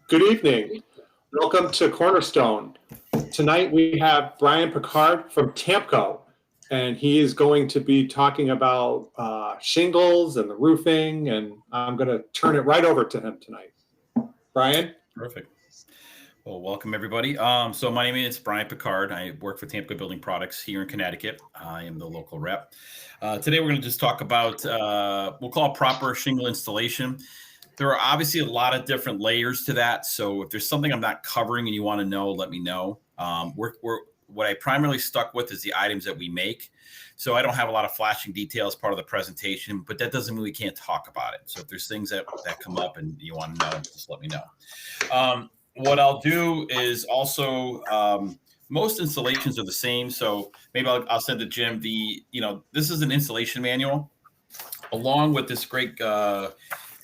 Good evening. Welcome to Cornerstone. Tonight we have Brian Picard from Tamko, and he is going to be talking about shingles and the roofing, and I'm going to turn it right over to him tonight. Brian? Perfect. Well, welcome everybody. So my name is Brian Picard. I work for Tamko Building Products here in Connecticut. I am the local rep. Today we're going to just talk about, we'll call it proper shingle installation. There are obviously a lot of different layers to that. So if there's something I'm not covering and you want to know, let me know. What I primarily stuck with is the items that we make. So I don't have a lot of flashing details part of the presentation, but that doesn't mean we can't talk about it. So if there's things that come up and you want to know, just let me know. What I'll do is also, most installations are the same. So maybe I'll send to Jim this is an installation manual along with this great,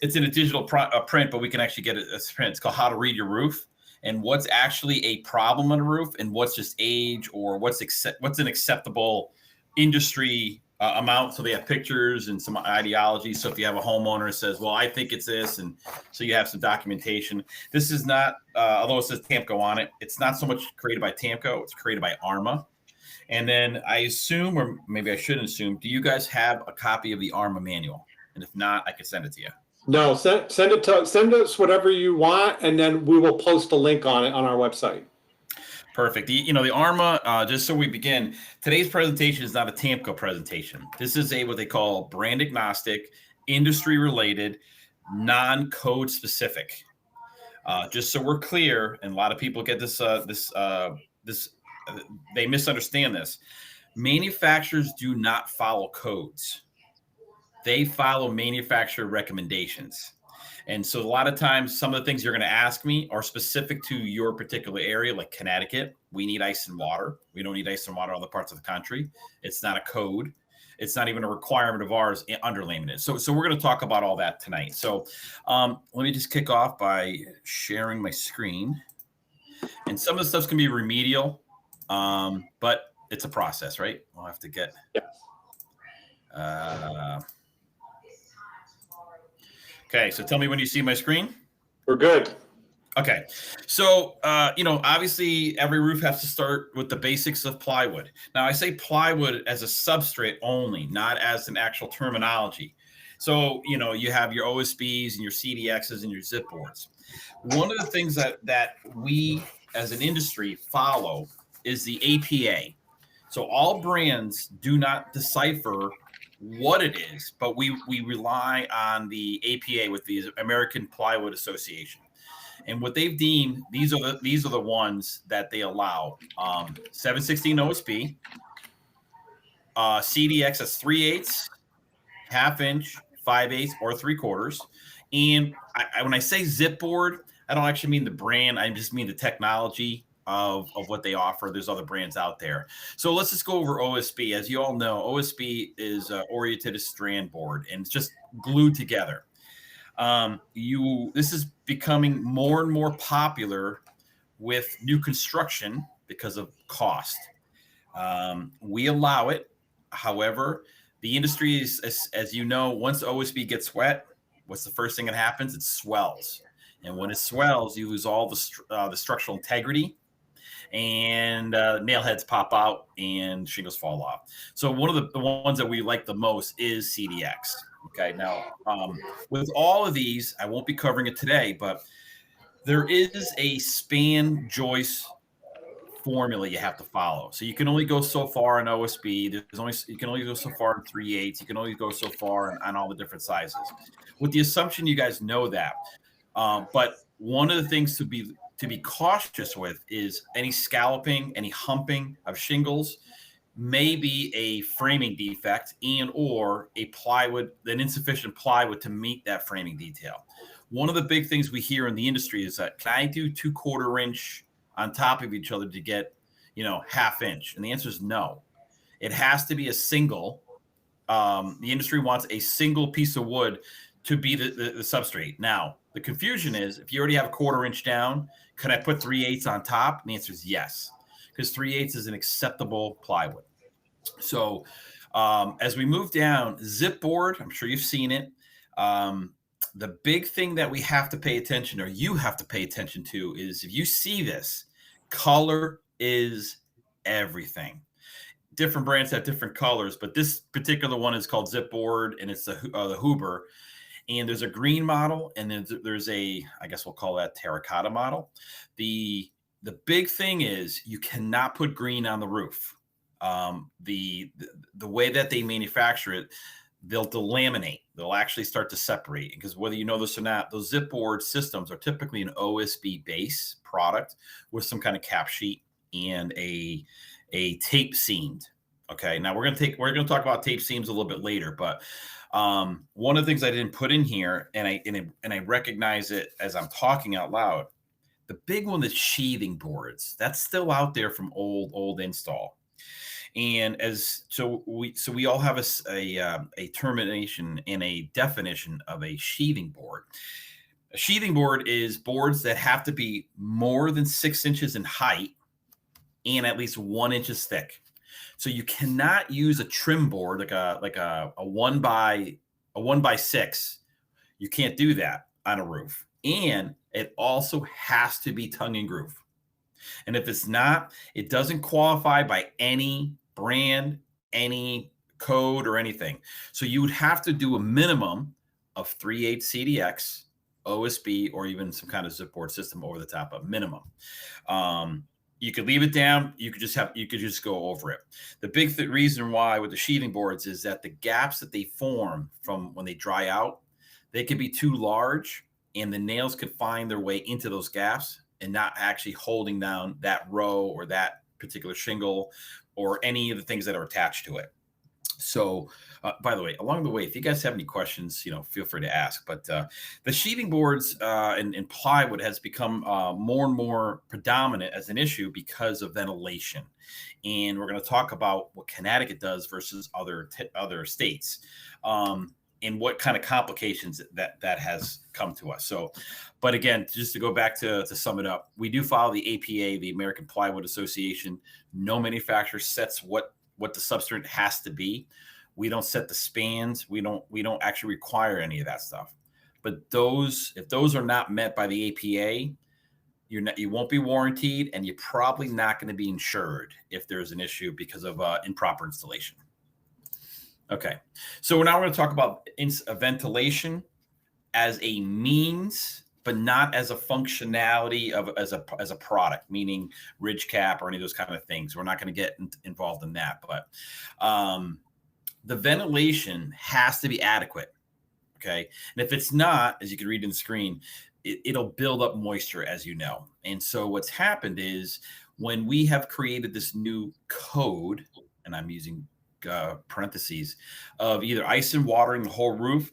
it's in a digital print, but we can actually get it as print. It's called How to Read Your Roof and what's actually a problem on a roof and what's just age or what's an acceptable industry amount. So they have pictures and some ideology. So if you have a homeowner that says, well, I think it's this. And so you have some documentation. This is not, although it says Tamko on it, it's not so much created by Tamko, it's created by ARMA. And then I assume, or maybe I shouldn't assume, do you guys have a copy of the ARMA manual? And if not, I can send it to you. No, send us whatever you want, and then we will post a link on it on our website. Perfect. The ARMA, just so we begin, today's presentation is not a Tamko presentation. This is what they call brand agnostic, industry related, non-code specific. Just so we're clear, and a lot of people get this, they misunderstand this. Manufacturers do not follow codes. They follow manufacturer recommendations. And so a lot of times, some of the things you're going to ask me are specific to your particular area, like Connecticut. We need ice and water. We don't need ice and water in other parts of the country. It's not a code. It's not even a requirement of ours under laminate. So we're going to talk about all that tonight. So let me just kick off by sharing my screen. And some of the stuff's going to be remedial, but it's a process, right? We'll have to get... Okay, so tell me when you see my screen. We're good. Okay, so, obviously every roof has to start with the basics of plywood. Now, I say plywood as a substrate only, not as an actual terminology. So, you have your OSBs and your CDXs and your zip boards. One of the things that we as an industry follow is the APA. So all brands do not decipher what it is, but we rely on the APA with the American Plywood Association, and what they've deemed these are the ones that they allow. 716 OSB, CDX is 3/8, ½ inch, 5/8, or 3/4. And when I say zip board, I don't actually mean the brand. I just mean the technology of what they offer. There's other brands out there. So let's just go over OSB. As you all know, OSB is oriented as strand board, and it's just glued together. This is becoming more and more popular with new construction because of cost. We allow it. However, the industry is, as you know, once OSB gets wet, what's the first thing that happens? It swells. And when it swells, you lose all the structural integrity, and nail heads pop out and shingles fall off. So one of the ones that we like the most is CDX. Okay, now with all of these, I won't be covering it today, but there is a span joist formula you have to follow. So you can only go so far in OSB. You can only go so far in 3/8. You can only go so far on all the different sizes. With the assumption you guys know that, but one of the things to be cautious with is any scalloping, any humping of shingles may be a framing defect or an insufficient plywood to meet that framing detail. One of the big things we hear in the industry is that, can I do 2/4 inch on top of each other to get, ½ inch? And the answer is no. It has to be a single. The industry wants a single piece of wood to be the substrate. Now, the confusion is, if you already have a 1/4 inch down, can I put 3/8 on top? And the answer is yes, because 3/8 is an acceptable plywood. So as we move down, zip board, I'm sure you've seen it. The big thing that we have to pay attention, or you have to pay attention to, is if you see this, color is everything. Different brands have different colors, but this particular one is called Zipboard, and it's the Huber. And there's a green model, and then there's a, I guess we'll call that terracotta model. The big thing is you cannot put green on the roof. The way that they manufacture it, they'll delaminate. They'll actually start to separate, because whether you know this or not, those Zipboard systems are typically an OSB base product with some kind of cap sheet and a tape seamed. Okay, now we're gonna talk about tape seams a little bit later, but one of the things I didn't put in here, and I recognize it as I'm talking out loud. The big one is sheathing boards. That's still out there from old install. And we all have a termination and a definition of a sheathing board. A sheathing board is boards that have to be more than 6 inches in height and at least 1 inch thick. So you cannot use a trim board like a 1x6. You can't do that on a roof. And it also has to be tongue and groove. And if it's not, it doesn't qualify by any brand, any code, or anything. So you would have to do a minimum of 3/8 CDX, OSB, or even some kind of Zipboard system over the top of minimum. You could leave it down. You could just go over it. The big reason why with the sheathing boards is that the gaps that they form from when they dry out, they could be too large, and the nails could find their way into those gaps and not actually holding down that row or that particular shingle or any of the things that are attached to it. So, by the way, along the way, if you guys have any questions, feel free to ask. But the sheathing boards and plywood has become more and more predominant as an issue because of ventilation. And we're going to talk about what Connecticut does versus other states, and what kind of complications that has come to us. So, but again, just to go back to sum it up, we do follow the APA, the American Plywood Association. No manufacturer sets what the substrate has to be. We don't set the spans. We don't actually require any of that stuff. But if those are not met by the APA, you won't be warranted, and you're probably not going to be insured if there's an issue because of improper installation. Okay, so now we're going to talk about ventilation as a means, but not as a functionality as a product, meaning ridge cap or any of those kind of things. We're not going to get involved in that, but the ventilation has to be adequate. Okay, and if it's not, as you can read in the screen, it'll build up moisture, as you know. And so what's happened is when we have created this new code, and I'm using parentheses, of either ice and watering the whole roof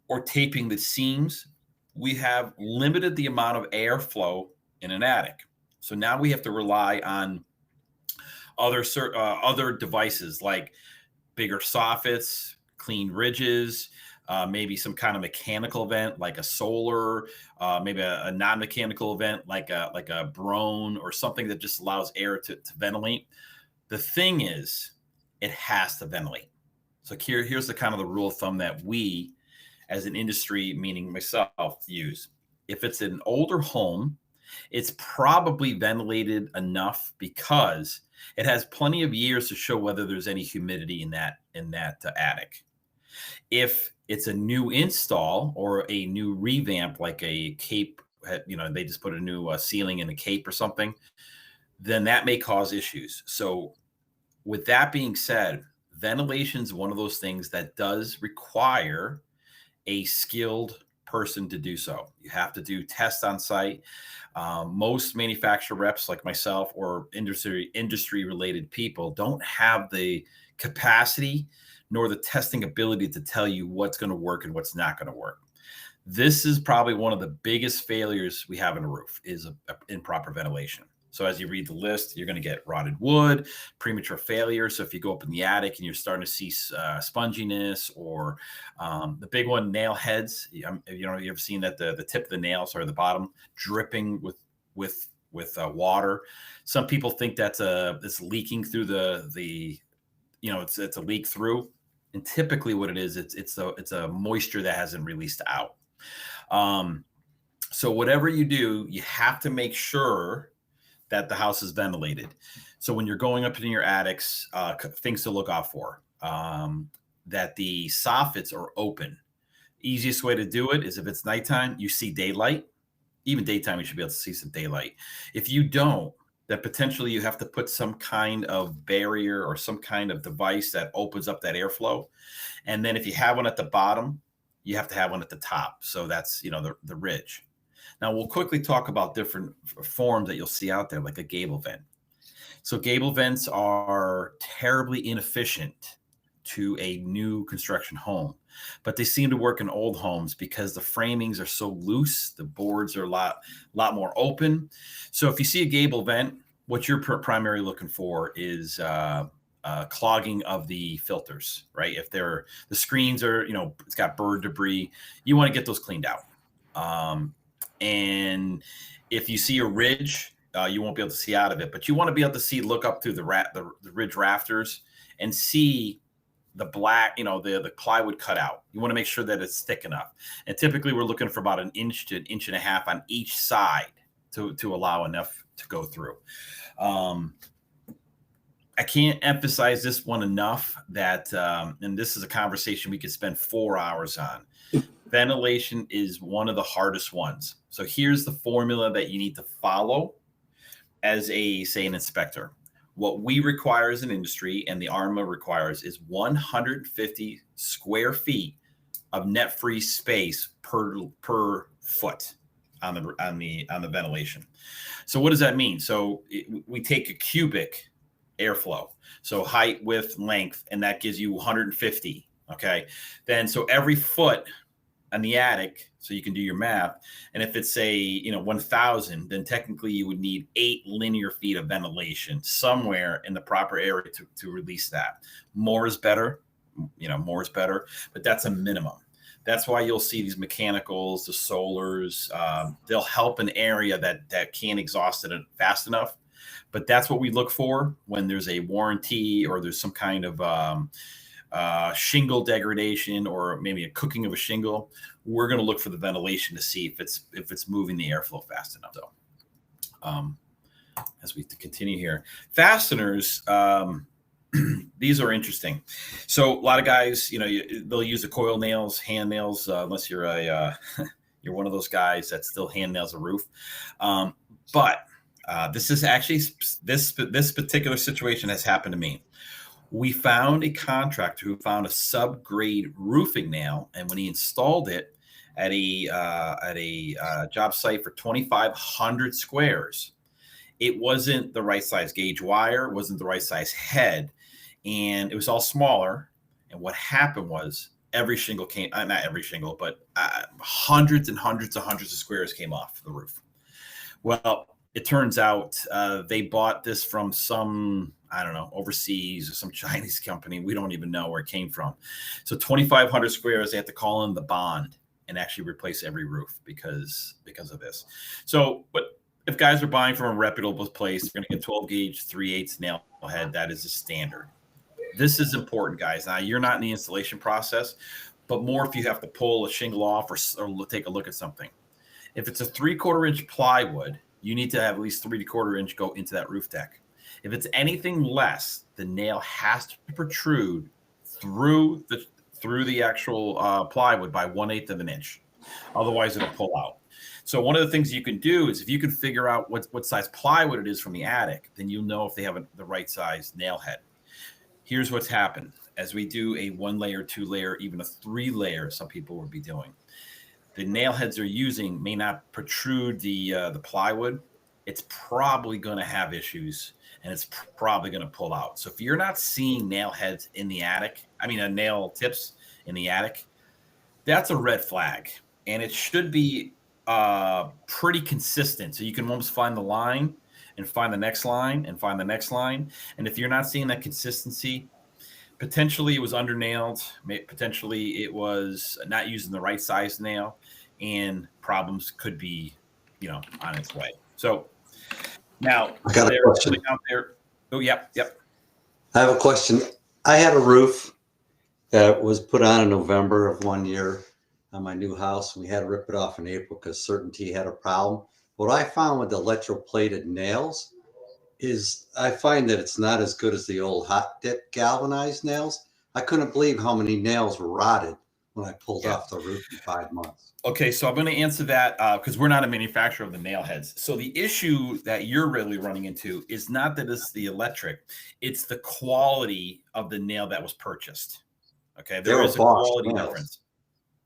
or taping the seams, we have limited the amount of airflow in an attic. So now we have to rely on other devices like bigger soffits, clean ridges, maybe some kind of mechanical vent like a solar, maybe a non-mechanical vent like a Brone, or something that just allows air to ventilate. The thing is, it has to ventilate. So here's the kind of the rule of thumb that we as an industry, meaning myself, use. If it's an older home, it's probably ventilated enough because it has plenty of years to show whether there's any humidity in that attic. If it's a new install or a new revamp, like a cape, they just put a new ceiling in a cape or something, then that may cause issues. So with that being said, ventilation is one of those things that does require a skilled person to do so. You have to do tests on site. Most manufacturer reps like myself or industry related people don't have the capacity nor the testing ability to tell you what's going to work and what's not going to work. This is probably one of the biggest failures we have in a roof, is improper ventilation. So as you read the list, you're going to get rotted wood, premature failure. So if you go up in the attic and you're starting to see sponginess, or the big one, nail heads. You ever seen that the tip of the nails or the bottom dripping with water? Some people think that's it's leaking through it's a leak through. And typically what it is, it's a moisture that hasn't released out. So whatever you do, you have to make sure that the house is ventilated. So when you're going up into your attics, things to look out for, that the soffits are open. Easiest way to do it is if it's nighttime, you see daylight. Even daytime, you should be able to see some daylight. If you don't, then potentially you have to put some kind of barrier or some kind of device that opens up that airflow. And then if you have one at the bottom, you have to have one at the top. So that's, the ridge. Now we'll quickly talk about different forms that you'll see out there, like a gable vent. So gable vents are terribly inefficient to a new construction home, but they seem to work in old homes because the framings are so loose, the boards are a lot more open. So if you see a gable vent, what you're primarily looking for is clogging of the filters, right? If the screens are, it's got bird debris, you want to get those cleaned out. And if you see a ridge, you won't be able to see out of it, but you want to be able to look up through the ridge rafters and see the black, the plywood cutout. You want to make sure that it's thick enough. And typically we're looking for about 1 inch to 1.5 inches on each side to allow enough to go through. I can't emphasize this one enough that, and this is a conversation we could spend 4 hours on. Ventilation is one of the hardest ones. So here's the formula that you need to follow as an inspector. What we require as an industry and the ARMA requires is 150 square feet of net free space per foot on the ventilation. So what does that mean? So we take a cubic airflow, so height, width, length, and that gives you 150. Okay, then so every foot on the attic, so you can do your math. And if it's 1,000, then technically you would need 8 linear feet of ventilation somewhere in the proper area to release that. More is better, but that's a minimum. That's why you'll see these mechanicals, the solars, they'll help an area that can't exhaust it fast enough. But that's what we look for when there's a warranty or there's some kind of shingle degradation or maybe a cooking of a shingle. We're going to look for the ventilation to see if it's moving the airflow fast enough. So as we continue here, fasteners, these are interesting. So a lot of guys, they'll use the coil nails, hand nails, unless you're you're one of those guys that still hand nails a roof. But this is actually this particular situation has happened to me. We found a contractor who found a subgrade roofing nail, and when he installed it at a job site for 2,500 squares, it wasn't the right size gauge wire, wasn't the right size head, and it was all smaller. And what happened was every shingle came, not every shingle, but hundreds and hundreds of squares came off the roof. Well, it turns out they bought this from some, I don't know, overseas or some Chinese company. We don't even know where it came from. So 2,500 squares, they have to call in the bond and actually replace every roof because of this. So, but if guys are buying from a reputable place, they're going to get 12 gauge 3/8 nail head. That is a standard. This is important, guys. Now, you're not in the installation process, but more if you have to pull a shingle off or take a look at something. If it's a 3/4 inch plywood, you need to have at least 3/4 inch go into that roof deck. If it's anything less, the nail has to protrude through the actual plywood by 1/8 of an inch. Otherwise, it'll pull out. So one of the things you can do is if you can figure out what size plywood it is from the attic, then you'll know if they have the right size nail head. Here's what's happened. As we do a 1-layer, 2-layer, even a 3-layer, some people will be doing. The nail heads they're using may not protrude the plywood. It's probably going to have issues, and it's probably going to pull out. So if you're not seeing nail heads in the attic, nail tips in the attic, that's a red flag. And it should be pretty consistent. So you can almost find the line and find the next line and find the next line. And if you're not seeing that consistency, potentially it was under nailed. Potentially it was not using the right size nail, and problems could be, on its way. So now I got a question out there. Oh, yep. I have a question. I had a roof that was put on in November of one year. on my new house, and we had to rip it off in April because CertainTeed had a problem. What I found with the electroplated nails is I find that it's not as good as the old hot dip galvanized nails. I couldn't believe how many nails were rotted when I pulled off the roof in 5 months. Okay, so I'm going to answer that because we're not a manufacturer of the nail heads. So the issue that you're really running into is not that it's the electric, it's the quality of the nail that was purchased. Okay, there is a quality difference.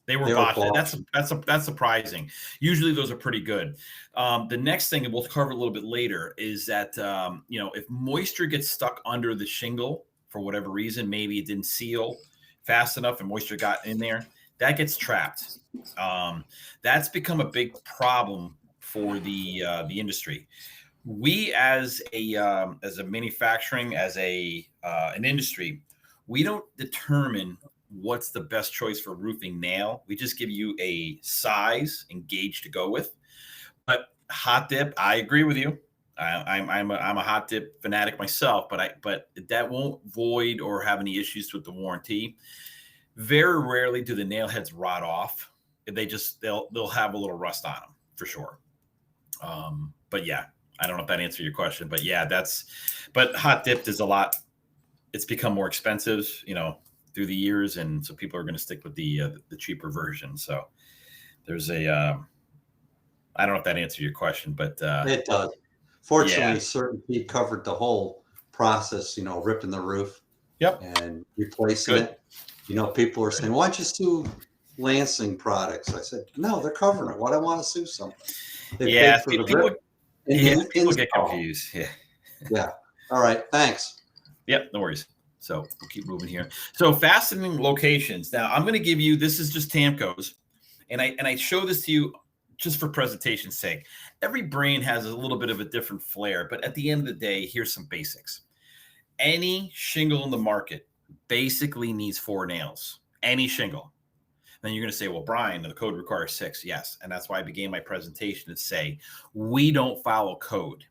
They were Bosch. That's surprising. Usually those are pretty good. The next thing, and we'll cover a little bit later, is that if moisture gets stuck under the shingle for whatever reason, maybe it didn't seal fast enough and moisture got in there, that gets trapped. That's become a big problem for the industry. We as a manufacturing, as an industry, we don't determine what's the best choice for roofing nail. We just give you a size and gauge to go with. But hot dip, I agree with you. I'm a hot dip fanatic myself, but that won't void or have any issues with the warranty. Very rarely do the nail heads rot off. They'll have a little rust on them for sure. But yeah, I don't know if that answered your question, but yeah, but hot dipped is a lot. It's become more expensive, through the years, and so people are going to stick with the cheaper version. So there's I don't know if that answered your question, but it does. Fortunately, CertainTeed covered the whole process. Ripping the roof, and replacing it. People are saying, "Why don't you sue Lansing Products?" I said, "No, they're covering it. Why do I want to sue something?" People get confused. Yeah. All right. Thanks. Yep. No worries. So we'll keep moving here. So fastening locations. Now I'm going to give you, this is just Tamko's, and I show this to you just for presentation's sake. Every brand has a little bit of a different flair, but at the end of the day, here's some basics. Any shingle in the market basically needs 4 nails. Any shingle. Then you're going to say, well, Brian, the code requires 6. Yes. And that's why I began my presentation to say, we don't follow code.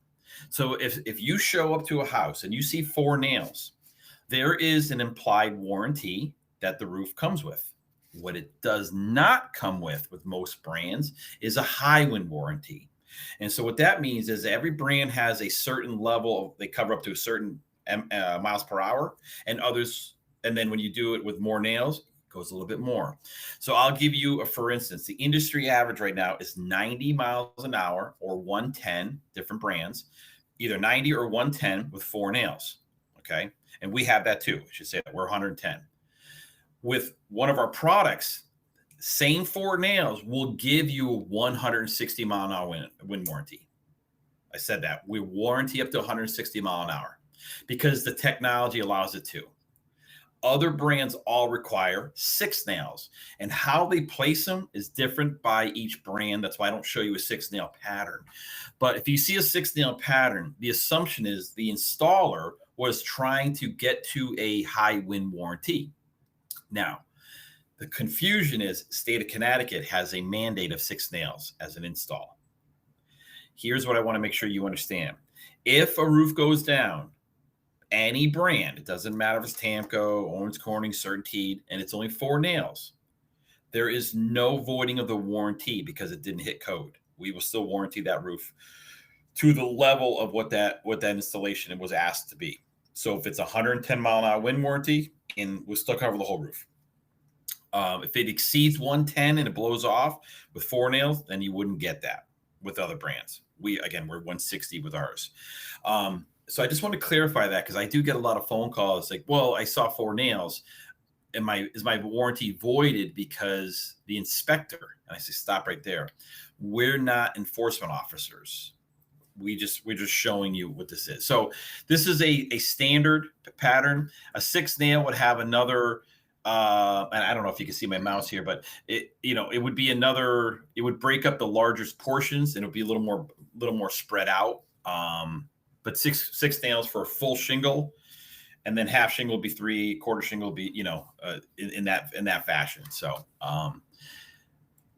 So if you show up to a house and you see 4 nails, there is an implied warranty that the roof comes with. What it does not come with most brands is a high wind warranty. And so what that means is every brand has a certain level, they cover up to a certain miles per hour, and others. And then when you do it with more nails, it goes a little bit more. So I'll give you for instance, the industry average right now is 90 miles an hour or 110, different brands, either 90 or 110 with 4 nails. Okay. And we have that too. I should say that we're 110. With one of our products, same 4 nails will give you a 160 mile an hour wind warranty. I said that. We warranty up to 160 mile an hour because the technology allows it to. Other brands all require 6 nails, and how they place them is different by each brand. That's why I don't show you a 6 nail pattern. But if you see a 6 nail pattern, the assumption is the installer was trying to get to a high wind warranty. Now, the confusion is state of Connecticut has a mandate of 6 nails as an install. Here's what I want to make sure you understand. If a roof goes down, any brand, it doesn't matter if it's Tamko, Owens Corning, CertainTeed, and it's only 4 nails, there is no voiding of the warranty because it didn't hit code. We will still warranty that roof to the level of what that installation was asked to be. So if it's 110 mile an hour wind warranty, and we'll still cover the whole roof. If it exceeds 110 and it blows off with 4 nails, then you wouldn't get that with other brands. We're 160 with ours. So I just want to clarify that because I do get a lot of phone calls like, well, I saw 4 nails. Is my warranty voided because the inspector? And I say, stop right there. We're not enforcement officers. We're just showing you what this is. So this is a standard pattern. A 6 nail would have another, and I don't know if you can see my mouse here, but it would be another, it would break up the largest portions and it would be a little more spread out. But six nails for a full shingle, and then half shingle would be 3, quarter shingle would be, in that fashion. So,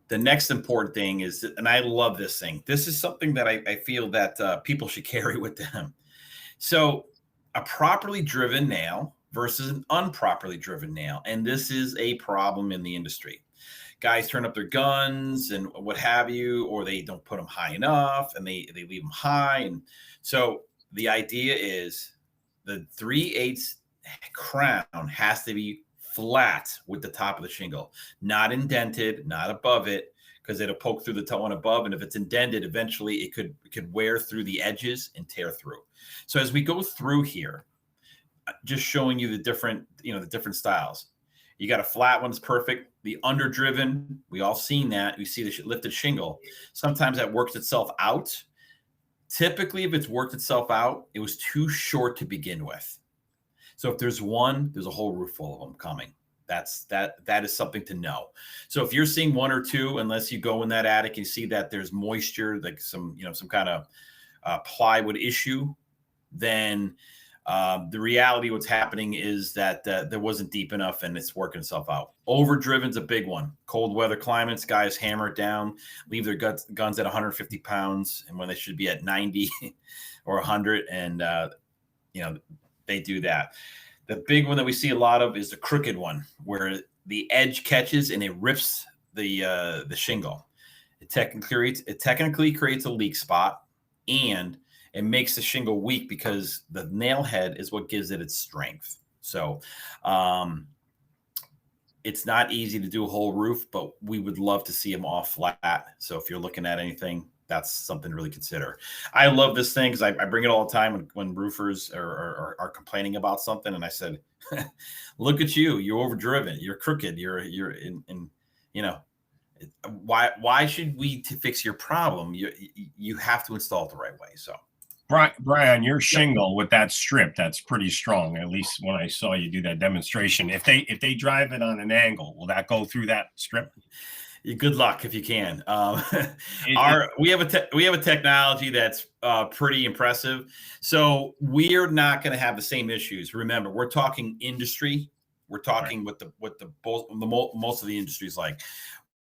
the next important thing is, and I love this thing. This is something that I feel that people should carry with them. So a properly driven nail versus an improperly driven nail. And this is a problem in the industry. guys turn up their guns and what have you, or they don't put them high enough and they leave them high. And so the idea is the 3/8 crown has to be flat with the top of the shingle, not indented, not above it, because it'll poke through the top one above. And if it's indented, eventually it could wear through the edges and tear through. So as we go through here, just showing you the different styles. You got a flat one, it's perfect. The underdriven, we all seen that. You see the lifted shingle. Sometimes that works itself out. Typically, if it's worked itself out, it was too short to begin with. So if there's one, there's a whole roof full of them coming. That is something to know. So if you're seeing one or two, unless you go in that attic and see that there's moisture, like some kind of plywood issue, then the reality what's happening is that there wasn't deep enough and it's working itself out. Overdriven's a big one. Cold weather climates, guys hammer it down, leave their guns at 150 pounds, and when they should be at 90 or 100, and they do that. The big one that we see a lot of is the crooked one, where the edge catches and it rips the shingle. It technically creates a leak spot, and it makes the shingle weak because the nail head is what gives it its strength. So it's not easy to do a whole roof, but we would love to see them all flat. So if you're looking at anything, that's something to really consider. I love this thing because I bring it all the time when roofers are complaining about something. And I said, look at you, you're overdriven, you're crooked, you're in why should we fix your problem? You have to install it the right way. So Brian, your shingle with that strip, that's pretty strong. At least when I saw you do that demonstration. If they drive it on an angle, will that go through that strip? Good luck if you can. We have a technology that's pretty impressive. So we're not going to have the same issues. Remember, we're talking industry. We're talking right. what most of the industries like.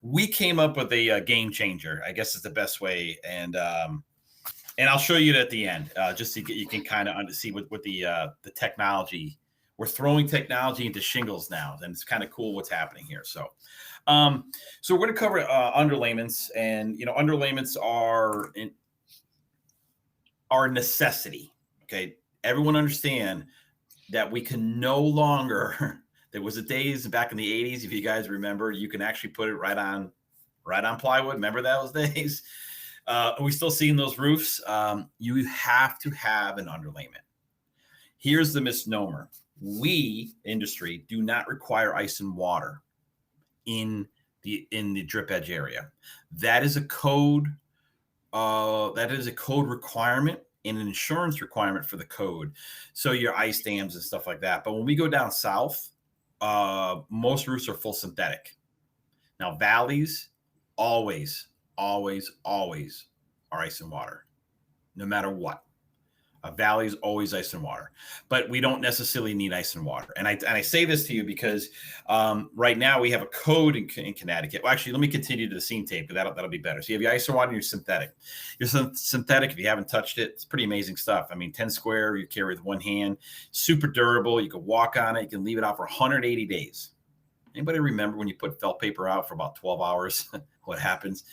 We came up with a game changer, I guess is the best way, and I'll show you it at the end, just so you can kind of see what the technology. We're throwing technology into shingles now, and it's kind of cool what's happening here. So we're going to cover underlayments, and underlayments are a necessity. Okay, everyone understand that we can no longer. There was a days back in the 80s, if you guys remember, you can actually put it right on plywood. Remember those days? We still seeing those roofs. You have to have an underlayment. Here's the misnomer. We, industry, do not require ice and water in the drip edge area. That is a code. That is a code requirement and an insurance requirement for the code. So your ice dams and stuff like that. But when we go down south, most roofs are full synthetic. Now valleys always are ice and water, no matter what. A valley is always ice and water, but we don't necessarily need ice and water. And I say this to you because right now we have a code in Connecticut. Well, actually, let me continue to the seam tape, because that'll be better. So you have your ice and water and your synthetic. Your synthetic, if you haven't touched it, it's pretty amazing stuff. I mean, 10 square, you carry with one hand, super durable. You can walk on it. You can leave it out for 180 days. Anybody remember when you put felt paper out for about 12 hours? What happens?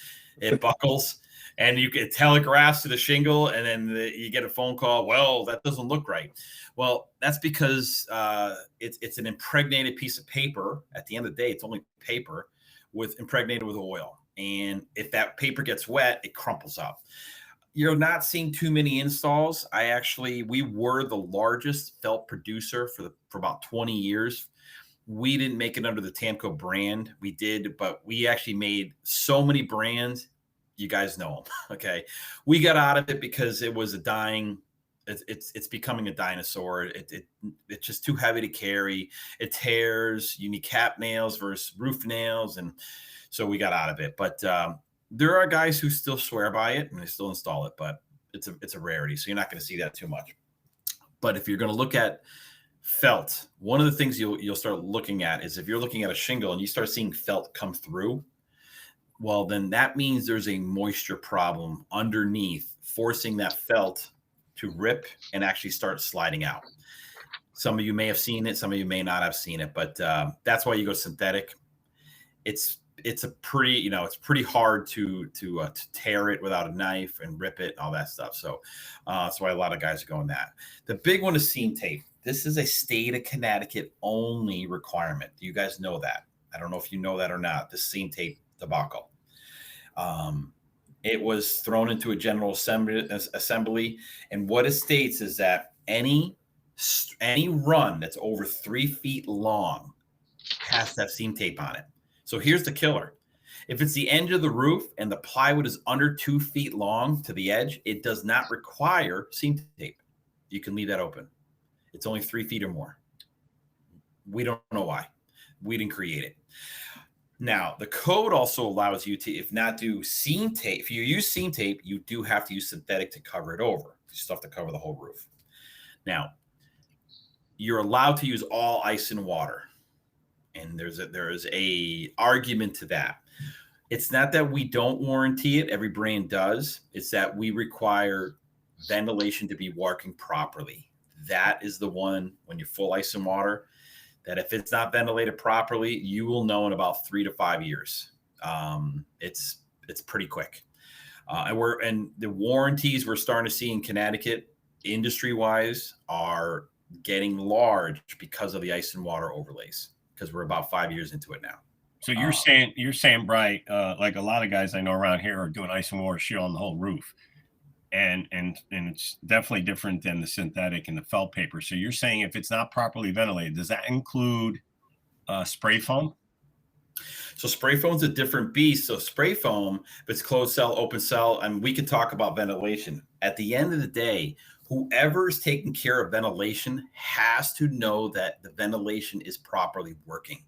It buckles. And you get telegraphs to the shingle, and then you get a phone call. Well, that doesn't look right. Well, that's because it's an impregnated piece of paper. At the end of the day, it's only paper impregnated with oil. And if that paper gets wet, it crumples up. You're not seeing too many installs. We were the largest felt producer for about 20 years. We didn't make it under the Tamko brand. We did, but we actually made so many brands. You guys know them. Okay. We got out of it because it was it's becoming a dinosaur. It's just too heavy to carry. It tears. You need cap nails versus roof nails. And so we got out of it, but there are guys who still swear by it and they still install it, but it's a rarity. So you're not going to see that too much. But if you're going to look at felt, one of the things you'll start looking at is if you're looking at a shingle and you start seeing felt come through, well, then that means there's a moisture problem underneath, forcing that felt to rip and actually start sliding out. Some of you may have seen it. Some of you may not have seen it, but that's why you go synthetic. It's it's a pretty, it's pretty hard to tear it without a knife and rip it and all that stuff. So that's why a lot of guys are going that. The big one is seam tape. This is a state of Connecticut only requirement. Do you guys know that? I don't know if you know that or not, the seam tape debacle. It was thrown into a general assembly. And what it states is that any run that's over 3 feet long has to have seam tape on it. So here's the killer. If it's the end of the roof and the plywood is under 2 feet long to the edge, it does not require seam tape. You can leave that open. It's only 3 feet or more. We don't know why. We didn't create it. Now, the code also allows you to, if not do seam tape, if you use seam tape, you do have to use synthetic to cover it over. You still have to cover the whole roof. Now, you're allowed to use all ice and water. And there is a argument to that. It's not that we don't warranty it. Every brand does. It's that we require ventilation to be working properly. That is the one when you're full ice and water, that if it's not ventilated properly, you will know in about 3 to 5 years. It's pretty quick. And the warranties we're starting to see in Connecticut, industry-wise, are getting large because of the ice and water overlays, because we're about 5 years into it now. So you're saying, Brian, like a lot of guys I know around here are doing ice and water shit on the whole roof. And it's definitely different than the synthetic and the felt paper. So you're saying if it's not properly ventilated, does that include spray foam? So spray foam is a different beast. So spray foam, if it's closed cell, open cell, and we can talk about ventilation. At the end of the day, whoever is taking care of ventilation has to know that the ventilation is properly working.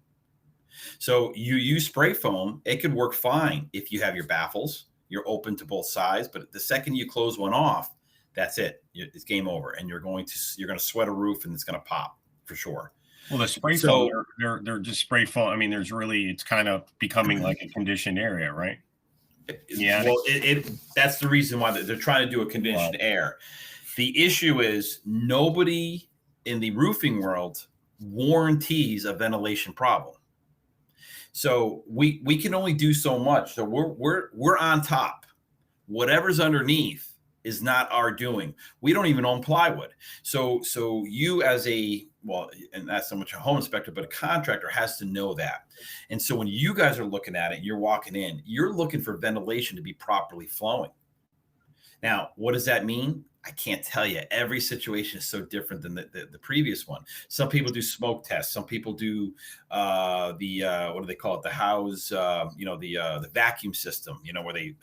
So you use spray foam, it could work fine if you have your baffles. You're open to both sides, but the second you close one off, that's it. It's game over, and you're going to sweat a roof, and it's going to pop for sure. Well, the spray foam, they're just spray foam. I mean, it's kind of becoming like a conditioned area, right? Yeah. Well, that's the reason why they're trying to do a conditioned air. The issue is nobody in the roofing world warranties a ventilation problem. So we can only do so much. So we're on top. Whatever's underneath is not our doing. We don't even own plywood. So you as and not so much a home inspector, but a contractor has to know that. And so when you guys are looking at it, you're walking in, you're looking for ventilation to be properly flowing. Now, what does that mean? I can't tell you. Every situation is so different than the previous one. Some people do smoke tests. Some people do what do they call it? The house, the vacuum system, where they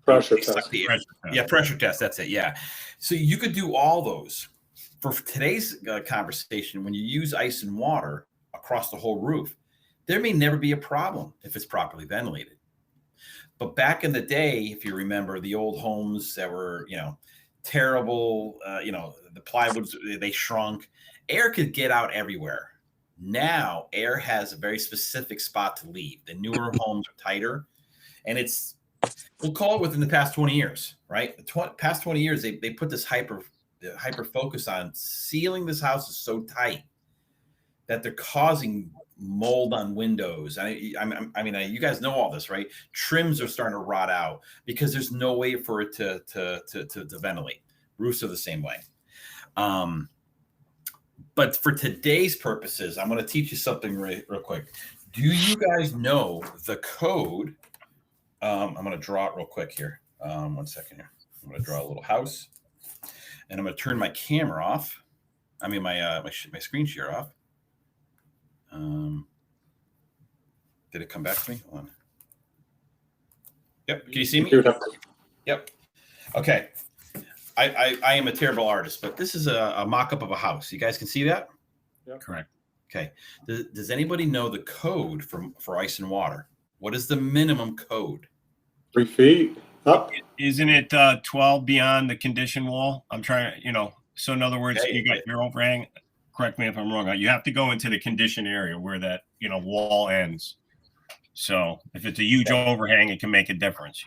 pressure suck test. the air. Yeah, pressure test. That's it. Yeah. So you could do all those. For today's conversation, when you use ice and water across the whole roof, there may never be a problem if it's properly ventilated. But back in the day, if you remember the old homes that were, terrible, the plywoods, they shrunk, air could get out everywhere. Now air has a very specific spot to leave. The newer homes are tighter, and we'll call it within the past 20 years, right? Past 20 years, they put this hyper focus on sealing this house is so tight that they're causing mold on windows. I mean, you guys know all this, right? Trims are starting to rot out because there's no way for it to ventilate. Roofs are the same way. But for today's purposes, I'm going to teach you something real quick. Do you guys know the code? I'm going to draw it real quick here. 1 second here. I'm going to draw a little house, and I'm going to turn my camera off. I mean, my screen share off. Did it come back to me? Hold on. Yep. Can you see me? Yep. Okay. I am a terrible artist, but this is a mock-up of a house. You guys can see that? Yep. Correct. Okay. Does anybody know the code for ice and water? What is the minimum code? 3 feet up. Isn't it 12 beyond the condition wall? I'm trying to, so in other words, you got your overhang. Correct me if I'm wrong. You have to go into the condition area where that, wall ends. So if it's a huge overhang, it can make a difference,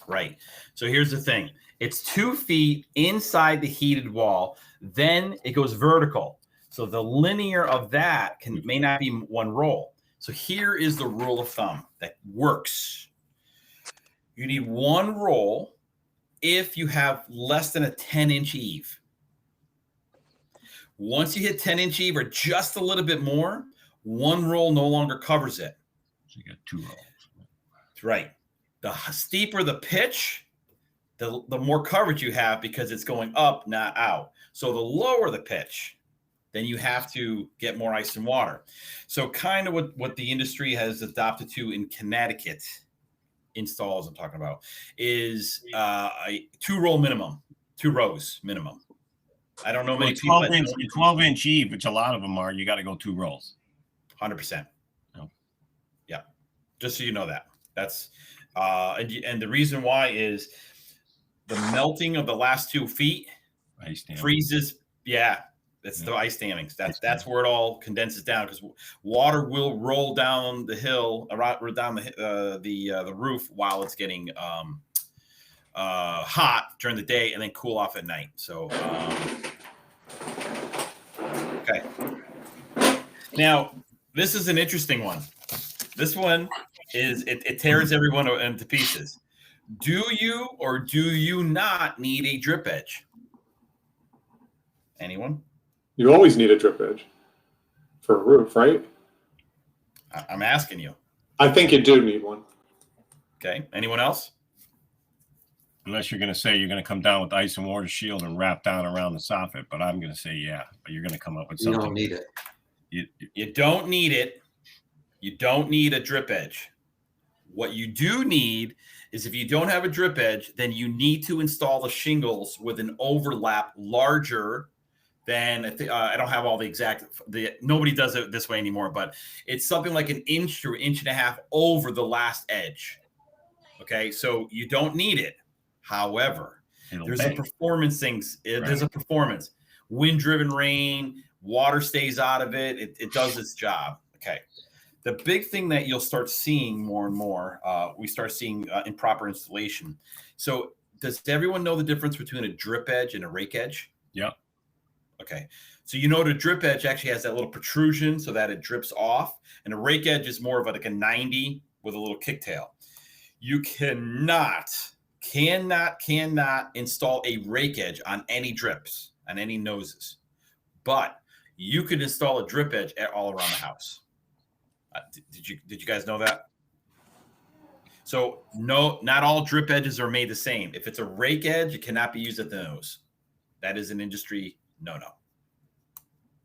Right. So here's the thing. It's 2 feet inside the heated wall. Then it goes vertical. So the linear of that may not be one roll. So here is the rule of thumb that works. You need one roll if you have less than a 10-inch eave. Once you hit 10-inch eave or just a little bit more, one roll no longer covers it. So you got 2 rolls. That's right. The steeper the pitch, the more coverage you have because it's going up, not out. So the lower the pitch, then you have to get more ice and water. So kind of what the industry has adopted to in Connecticut installs I'm talking about is a 2-roll minimum, 2 rows minimum. I don't know many people. 12-inch eave, which a lot of them are, you got to go 2 rolls. 100%. Oh. Yeah. Just so you know that. That's and the reason why is the melting of the last 2 feet freezes. Yeah. That's the ice dammings. That's where it all condenses down because water will roll down the hill, down the roof while it's getting hot during the day and then cool off at night. So, okay. Now, this is an interesting one. This one is, it tears everyone into pieces. Do you or do you not need a drip edge? Anyone? You always need a drip edge for a roof, right? I'm asking you. I think you do need one. Okay. Anyone else? Unless you're going to say you're going to come down with ice and water shield and wrap down around the soffit, but I'm going to say yeah. But you're going to come up with You something. don't need it. You don't need it. You don't need a drip edge. What you do need is if you don't have a drip edge, then you need to install the shingles with an overlap larger than I don't have all the exact. Nobody does it this way anymore, but it's something like an inch to 1.5 inches over the last edge. Okay, so you don't need it. However, there's a performance things. There's a performance. Wind-driven rain, water stays out of it. It does its job. Okay. The big thing that you'll start seeing more and more, we start seeing in proper installation. So does everyone know the difference between a drip edge and a rake edge? Yeah. Okay. So you know the drip edge actually has that little protrusion so that it drips off. And a rake edge is more of like a 90 with a little kicktail. You cannot install a rake edge on any drips, on any noses. But you could install a drip edge all around the house. Did you guys know that? So no, not all drip edges are made the same. If it's a rake edge, it cannot be used at the nose. That is an industry no-no.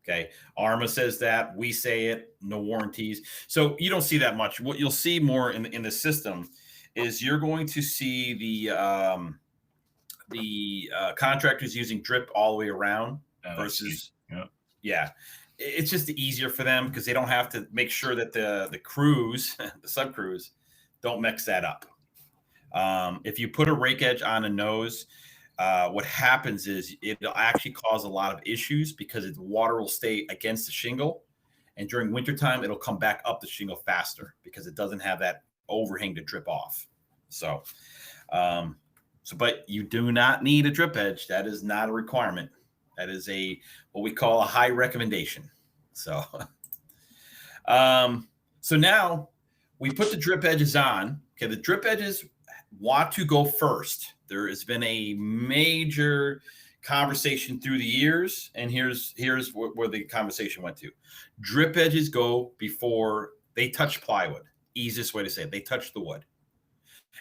Okay. ARMA says that. We say it. No warranties. So you don't see that much. What you'll see more in the system is you're going to see the contractors using drip all the way around versus yeah. It's just easier for them because they don't have to make sure that the crews, the sub crews, don't mix that up. If you put a rake edge on a nose, what happens is it'll actually cause a lot of issues because the water will stay against the shingle. And during wintertime, it'll come back up the shingle faster because it doesn't have that overhang to drip off. So, but you do not need a drip edge. That is not a requirement. That is what we call a high recommendation. So, so now we put the drip edges on. Okay, the drip edges want to go first. There has been a major conversation through the years, and here's where the conversation went to. Drip edges go before they touch plywood. Easiest way to say it. They touch the wood.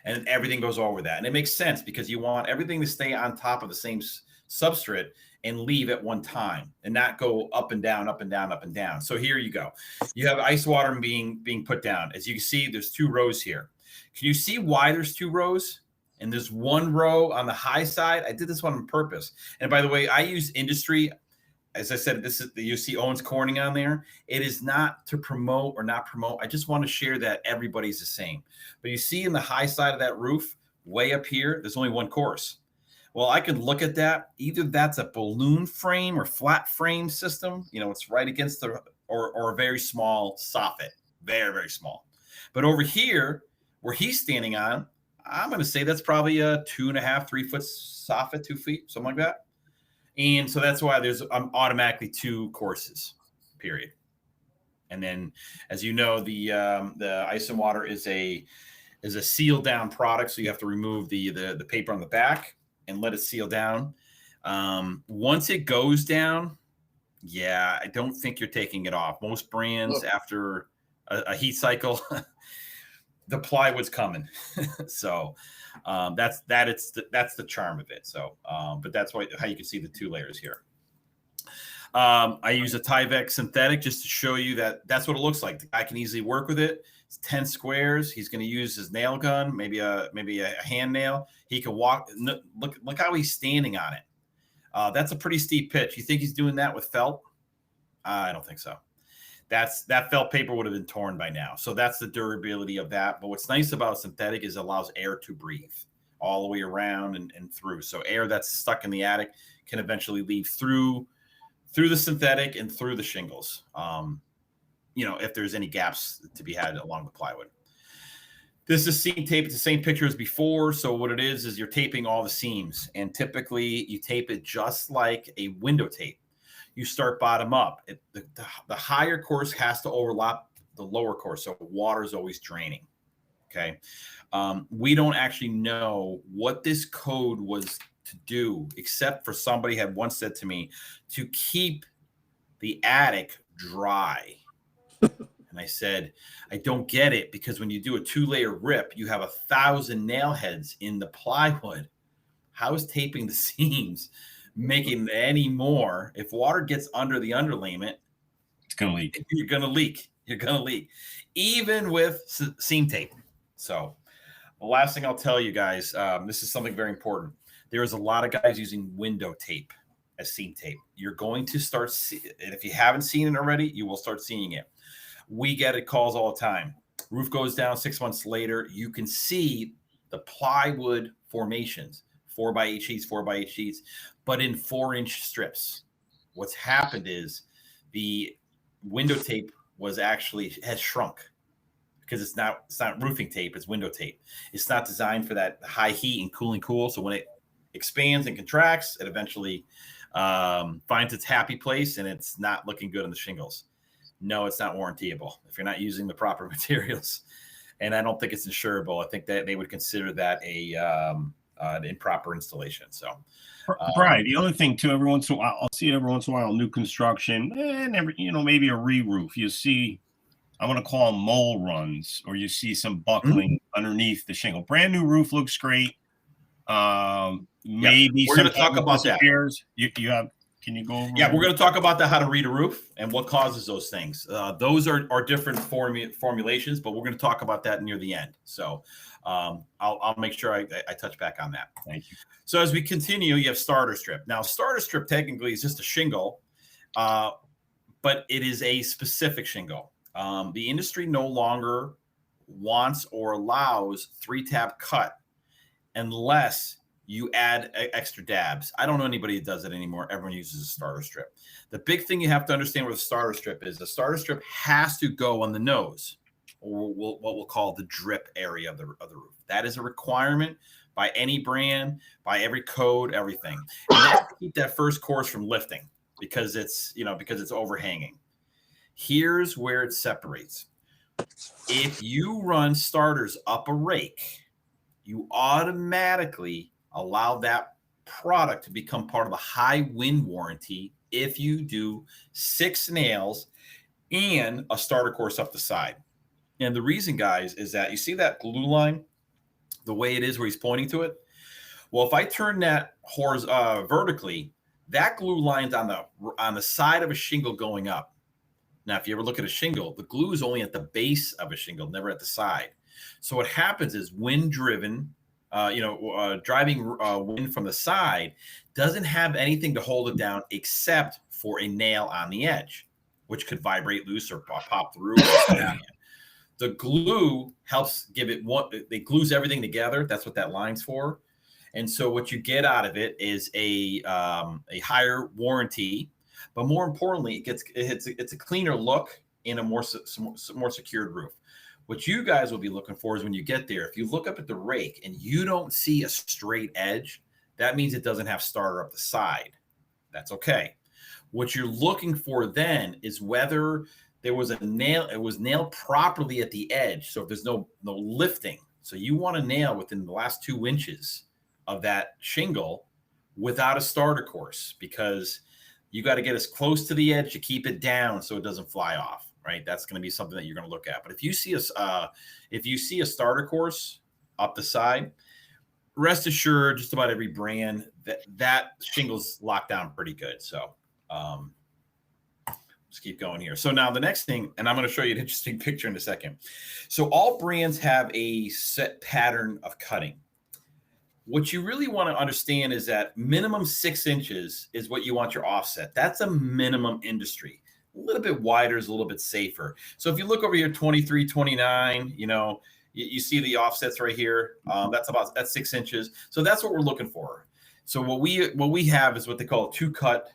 And everything goes over that. And it makes sense because you want everything to stay on top of the same substrate and leave at one time and not go up and down, up and down, up and down. So here you go. You have ice water being put down. As you can see, there's 2 rows here. Can you see why there's 2 rows? And there's 1 row on the high side. I did this one on purpose. And by the way, I use industry. As I said, this is you see Owens Corning on there. It is not to promote or not promote. I just want to share that everybody's the same. But you see in the high side of that roof, way up here, there's only 1 course. Well, I could look at that. Either that's a balloon frame or flat frame system. You know, it's right against or a very small soffit. Very, very small. But over here, where he's standing on, I'm going to say that's probably a 2.5, 3 foot soffit, 2 feet, something like that. And so that's why there's automatically 2 courses, period. And then, as you know, the ice and water is a sealed down product, so you have to remove the paper on the back and let it seal down. Once it goes down, yeah, I don't think you're taking it off. Most brands, after a heat cycle, the plywood's coming. So that's the charm of it. So, but that's how you can see the 2 layers here. I use a Tyvek synthetic just to show you that that's what it looks like. The guy can easily work with it. It's 10 squares. He's going to use his nail gun, maybe a hand nail. He can walk. Look how he's standing on it. That's a pretty steep pitch. You think he's doing that with felt? I don't think so. That felt paper would have been torn by now. So that's the durability of that. But what's nice about synthetic is it allows air to breathe all the way around and through. So air that's stuck in the attic can eventually leave through the synthetic and through the shingles. If there's any gaps to be had along the plywood. This is seam tape. It's the same picture as before. So what it is you're taping all the seams, and typically you tape it just like a window tape. You start bottom up. The higher course has to overlap the lower course, so water is always draining. Okay. We don't actually know what this code was to do, except for somebody had once said to me to keep the attic dry. And I said, I don't get it, because when you do a 2-layer rip, you have 1,000 nail heads in the plywood. How is taping the seams making any more? If water gets under the underlayment, it's going to leak. You're going to leak, even with seam tape. So the last thing I'll tell you guys, this is something very important. There is a lot of guys using window tape as seam tape. You're going to start and if you haven't seen it already, you will start seeing it. We get it calls all the time. Roof goes down 6 months later. You can see the plywood formations, 4x8 sheets, 4x8 sheets, but in 4-inch strips. What's happened is the window tape has shrunk, because it's not roofing tape, it's window tape. It's not designed for that high heat and cool. So when it expands and contracts, it eventually finds its happy place, and it's not looking good on the shingles. No, it's not warrantyable if you're not using the proper materials, and I don't think it's insurable. I think that they would consider that an improper installation. So, Brian, the other thing too, every once in a while, I'll see it every once in a while, new construction, and maybe a re-roof. You see, I want to call them mole runs, or you see some buckling underneath the shingle. Brand new roof looks great. Maybe we're going to talk about that. Can you go over? Yeah, we're going to talk about how to read a roof and what causes those things. Those are different formulations, but we're going to talk about that near the end. So I'll make sure I touch back on that. Thank you. So as we continue, you have starter strip. Now, starter strip technically is just a shingle, but it is a specific shingle. The industry no longer wants or allows 3-tab cut unless you add extra dabs. I don't know anybody that does it anymore. Everyone uses a starter strip. The big thing you have to understand with a starter strip is the starter strip has to go on the nose, or what we'll call the drip area of the roof. That is a requirement by any brand, by every code, everything. And that's to keep that first course from lifting, because it's overhanging. Here's where it separates. If you run starters up a rake, you automatically allow that product to become part of the high wind warranty if you do 6 nails and a starter course up the side. And the reason, guys, is that you see that glue line, the way it is where he's pointing to it? Well, if I turn that vertically, that glue line's on the side of a shingle going up. Now, if you ever look at a shingle, the glue is only at the base of a shingle, never at the side. So what happens is wind-driven, driving wind from the side doesn't have anything to hold it down except for a nail on the edge, which could vibrate loose or pop through. The glue helps give it it glues everything together. That's what that line's for. And so what you get out of it is a higher warranty, but more importantly, it's a cleaner look in a more secured roof. What you guys will be looking for is when you get there, if you look up at the rake and you don't see a straight edge, that means it doesn't have starter up the side. That's okay. What you're looking for then is whether there was a nail. It was nailed properly at the edge. So if there's no lifting, so you want to nail within the last 2 inches of that shingle without a starter course, because you got to get as close to the edge to keep it down so it doesn't fly off. Right, that's going to be something that you're going to look at. But if you see a starter course up the side, rest assured, just about every brand that shingle's locked down pretty good. So let's keep going here. So now the next thing, and I'm going to show you an interesting picture in a second. So all brands have a set pattern of cutting. What you really want to understand is that minimum 6 inches is what you want your offset. That's a minimum industry. A little bit wider is a little bit safer. So if you look over here, 23, 29, you see the offsets right here. That's 6 inches. So that's what we're looking for. So what we have is what they call a 2-cut,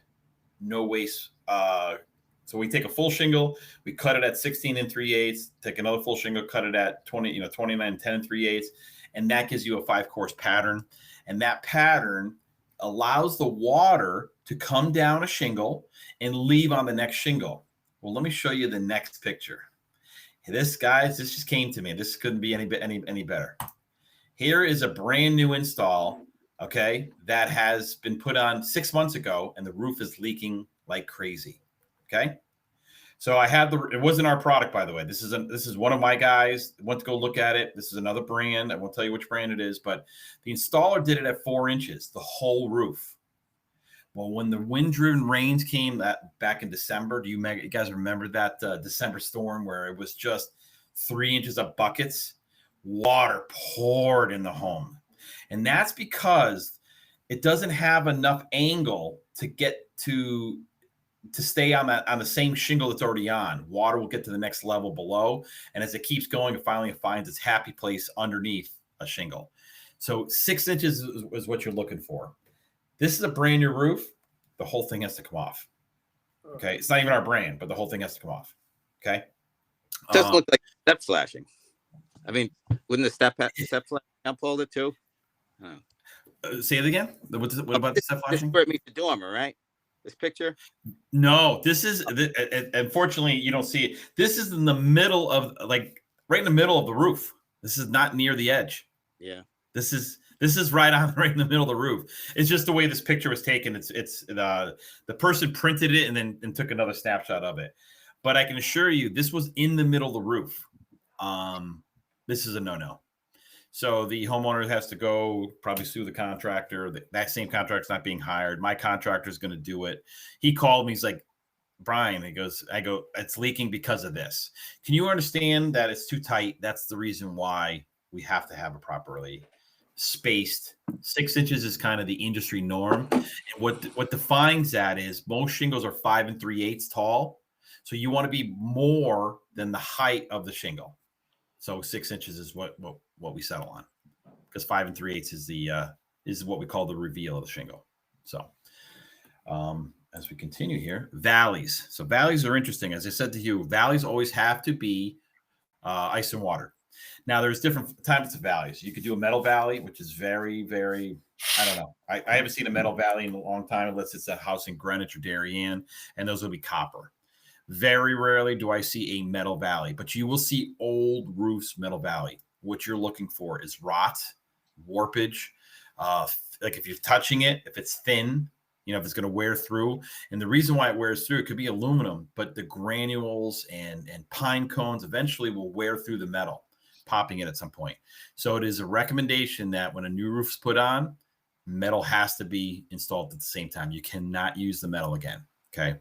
no waste. So we take a full shingle, we cut it at 16 3/8, take another full shingle, cut it at 29, 10 3/8, and that gives you a 5-course pattern. And that pattern allows the water to come down a shingle and leave on the next shingle. Well, let me show you the next picture. This just came to me. This couldn't be any better. Here is a brand new install, okay, that has been put on 6 months ago, and the roof is leaking like crazy. Okay. So it wasn't our product, by the way. This is one of my guys went to go look at it. This is another brand. I won't tell you which brand it is, but the installer did it at 4 inches, the whole roof. Well, when the wind-driven rains came back in December, you guys remember that December storm where it was just 3 inches of buckets? Water poured in the home. And that's because it doesn't have enough angle to get to stay on the same shingle that's already on. Water will get to the next level below. And as it keeps going, it finally finds its happy place underneath a shingle. So 6 inches is what you're looking for. This is a brand new roof. The whole thing has to come off. Okay. It's not even our brand, but the whole thing has to come off. Okay. It doesn't look like step flashing. I mean, wouldn't the step flashing uphold it too? Say it again. What about the step flashing? This is where it meets the dormer, right? This picture? No, this is, unfortunately, you don't see it. This is in the middle of, right in the middle of the roof. This is not near the edge. Yeah. This is right in the middle of the roof. It's just the way this picture was taken. It's the person printed it and took another snapshot of it. But I can assure you, this was in the middle of the roof. This is a no-no. So the homeowner has to go probably sue the contractor. That same contractor's not being hired. My contractor is going to do it. He called me. He's like, Brian, I go, it's leaking because of this. Can you understand that it's too tight? That's the reason why we have to have a properly spaced. 6 inches is kind of the industry norm. And what defines that is most shingles are 5 3/8 tall. So you want to be more than the height of the shingle. So 6 inches is what we settle on, because 5 3/8 is what we call the reveal of the shingle. So as we continue here, valleys. So valleys are interesting. As I said to you, valleys always have to be ice and water. Now there's different types of valleys. You could do a metal valley, which is very, very, I don't know. I haven't seen a metal valley in a long time, unless it's a house in Greenwich or Darien, and those will be copper. Very rarely do I see a metal valley, but you will see old roofs metal valley. What you're looking for is rot, warpage. Like if you're touching it, if it's thin, if it's going to wear through. And the reason why it wears through, it could be aluminum, but the granules and pine cones eventually will wear through the metal, popping it at some point. So it is a recommendation that when a new roof is put on, metal has to be installed at the same time. You cannot use the metal again. Okay.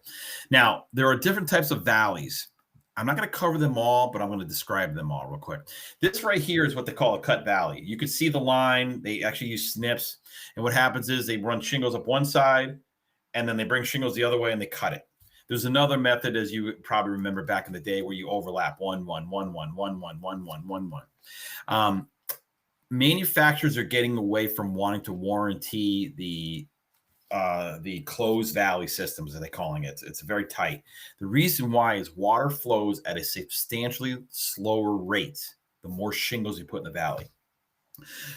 Now, there are different types of valleys. I'm not going to cover them all, but I'm going to describe them all real quick. This right here is what they call a cut valley. You can see the line. They actually use snips. And what happens is they run shingles up one side, and then they bring shingles the other way, and they cut it. There's another method, as you probably remember back in the day, where you overlap 1 1 1 1 1 1 1 1 1 1. Manufacturers are getting away from wanting to warranty the closed valley systems, as they're calling it. It's very tight. The reason why is water flows at a substantially slower rate the more shingles you put in the valley.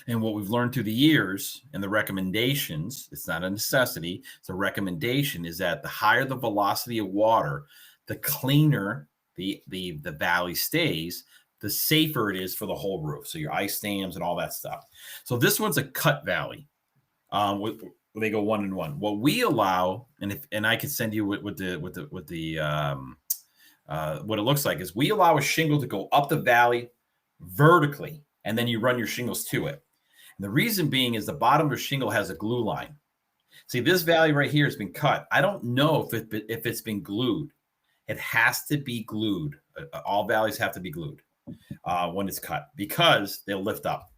And what we've learned through the years and the recommendations, it's not a necessity, it's a recommendation, is that the higher the velocity of water, the cleaner the valley stays, the safer it is for the whole roof. So your ice dams and all that stuff. So this one's a cut valley. They go 1 and 1. What we allow, and I can send you what it looks like, is we allow a shingle to go up the valley vertically, and then you run your shingles to it. And the reason being is the bottom of the shingle has a glue line. See, this valley right here has been cut. I don't know if it's been glued. It has to be glued. All valleys have to be glued when it's cut because they'll lift up.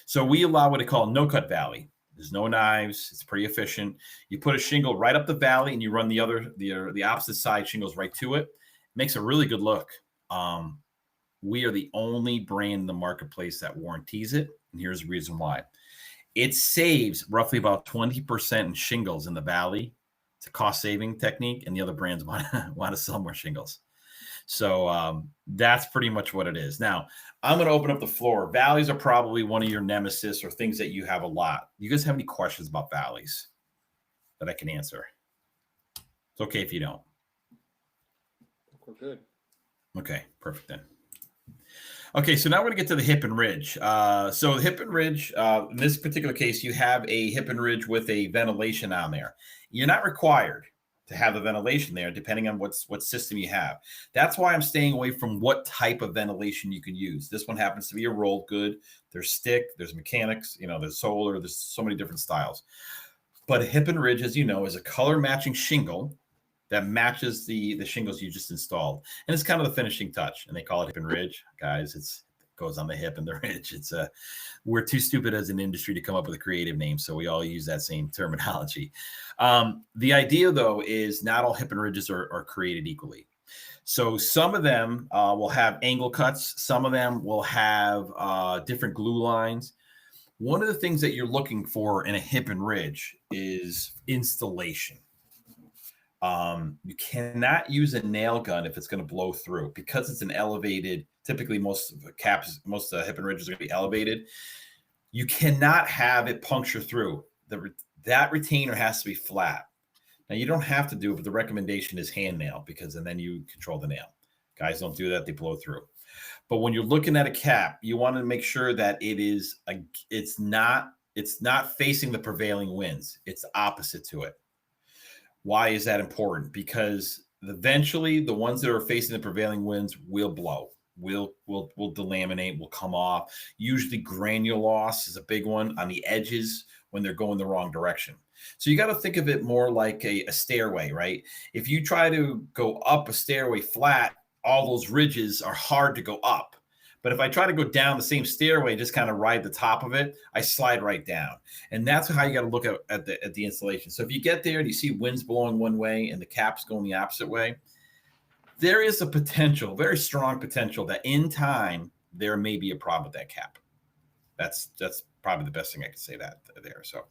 So we allow what they call a no-cut valley. There's no knives. It's pretty efficient. You put a shingle right up the valley, and you run the opposite side shingles right to it. It makes a really good look. We are the only brand in the marketplace that warranties it, and here's the reason why. It saves roughly about 20% in shingles in the valley. It's a cost-saving technique, and the other brands want to sell more shingles. So that's pretty much what it is. Now, I'm going to open up the floor. Valleys are probably one of your nemesis or things that you have a lot. You guys have any questions about valleys that I can answer? It's okay if you don't. We're good. Okay, perfect then. Okay, so now we're going to get to the hip and ridge. So the hip and ridge, in this particular case, you have a hip and ridge with a ventilation on there. You're not required to have the ventilation there, depending on what system you have. That's why I'm staying away from what type of ventilation you can use. This one happens to be a rolled good. There's stick, there's mechanics, there's solar, there's so many different styles. But a hip and ridge, as you know, is a color matching shingle that matches the shingles you just installed. And it's kind of the finishing touch. And they call it hip and ridge. Guys, it goes on the hip and the ridge. We're too stupid as an industry to come up with a creative name, so we all use that same terminology. The idea, though, is not all hip and ridges are created equally. So some of them will have angle cuts. Some of them will have different glue lines. One of the things that you're looking for in a hip and ridge is installation. You cannot use a nail gun if it's going to blow through because it's an elevated. Typically, most hip and ridges are going to be elevated. You cannot have it puncture through. That retainer has to be flat. Now, you don't have to do it, but the recommendation is hand nail and then you control the nail. Guys don't do that; they blow through. But when you're looking at a cap, you want to make sure that it's not facing the prevailing winds. It's opposite to it. Why is that important? Because eventually the ones that are facing the prevailing winds will blow, will delaminate, will come off. Usually granule loss is a big one on the edges when they're going the wrong direction. So you got to think of it more like a stairway, right? If you try to go up a stairway flat, all those ridges are hard to go up. But if I try to go down the same stairway, just kind of ride the top of it, I slide right down. And that's how you got to look at the installation. So if you get there and you see winds blowing one way and the cap's going the opposite way, there is a potential, very strong potential, that in time there may be a problem with that cap. That's probably the best thing I can say that there. So,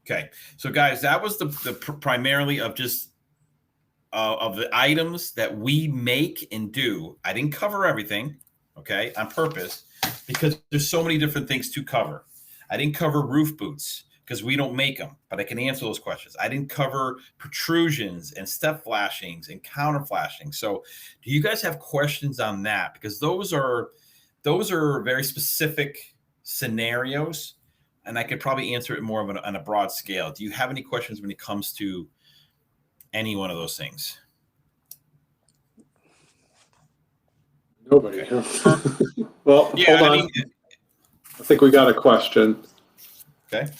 okay. So guys, that was the primarily of just of the items that we make and do. I didn't cover everything, okay, on purpose, because there's so many different things to cover. I didn't cover roof boots because we don't make them, but I can answer those questions. I didn't cover protrusions and step flashings and counter flashing. So do you guys have questions on that? Because those are very specific scenarios, and I could probably answer it more on a broad scale. Do you have any questions when it comes to any one of those things? Nobody. Well, Yeah, hold on. I think we got a question. Okay.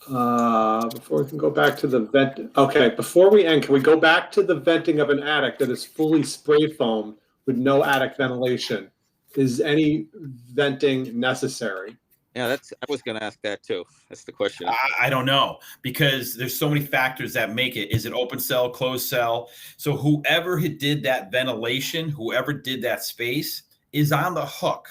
Before we can go back to the vent. Okay, before we end, can we go back to the venting of an attic that is fully spray foam with no attic ventilation? Is any venting necessary? Yeah, I was going to ask that too. That's the question. I don't know, because there's so many factors that make it. Is it open cell, closed cell? So whoever did that ventilation, whoever did that space is on the hook.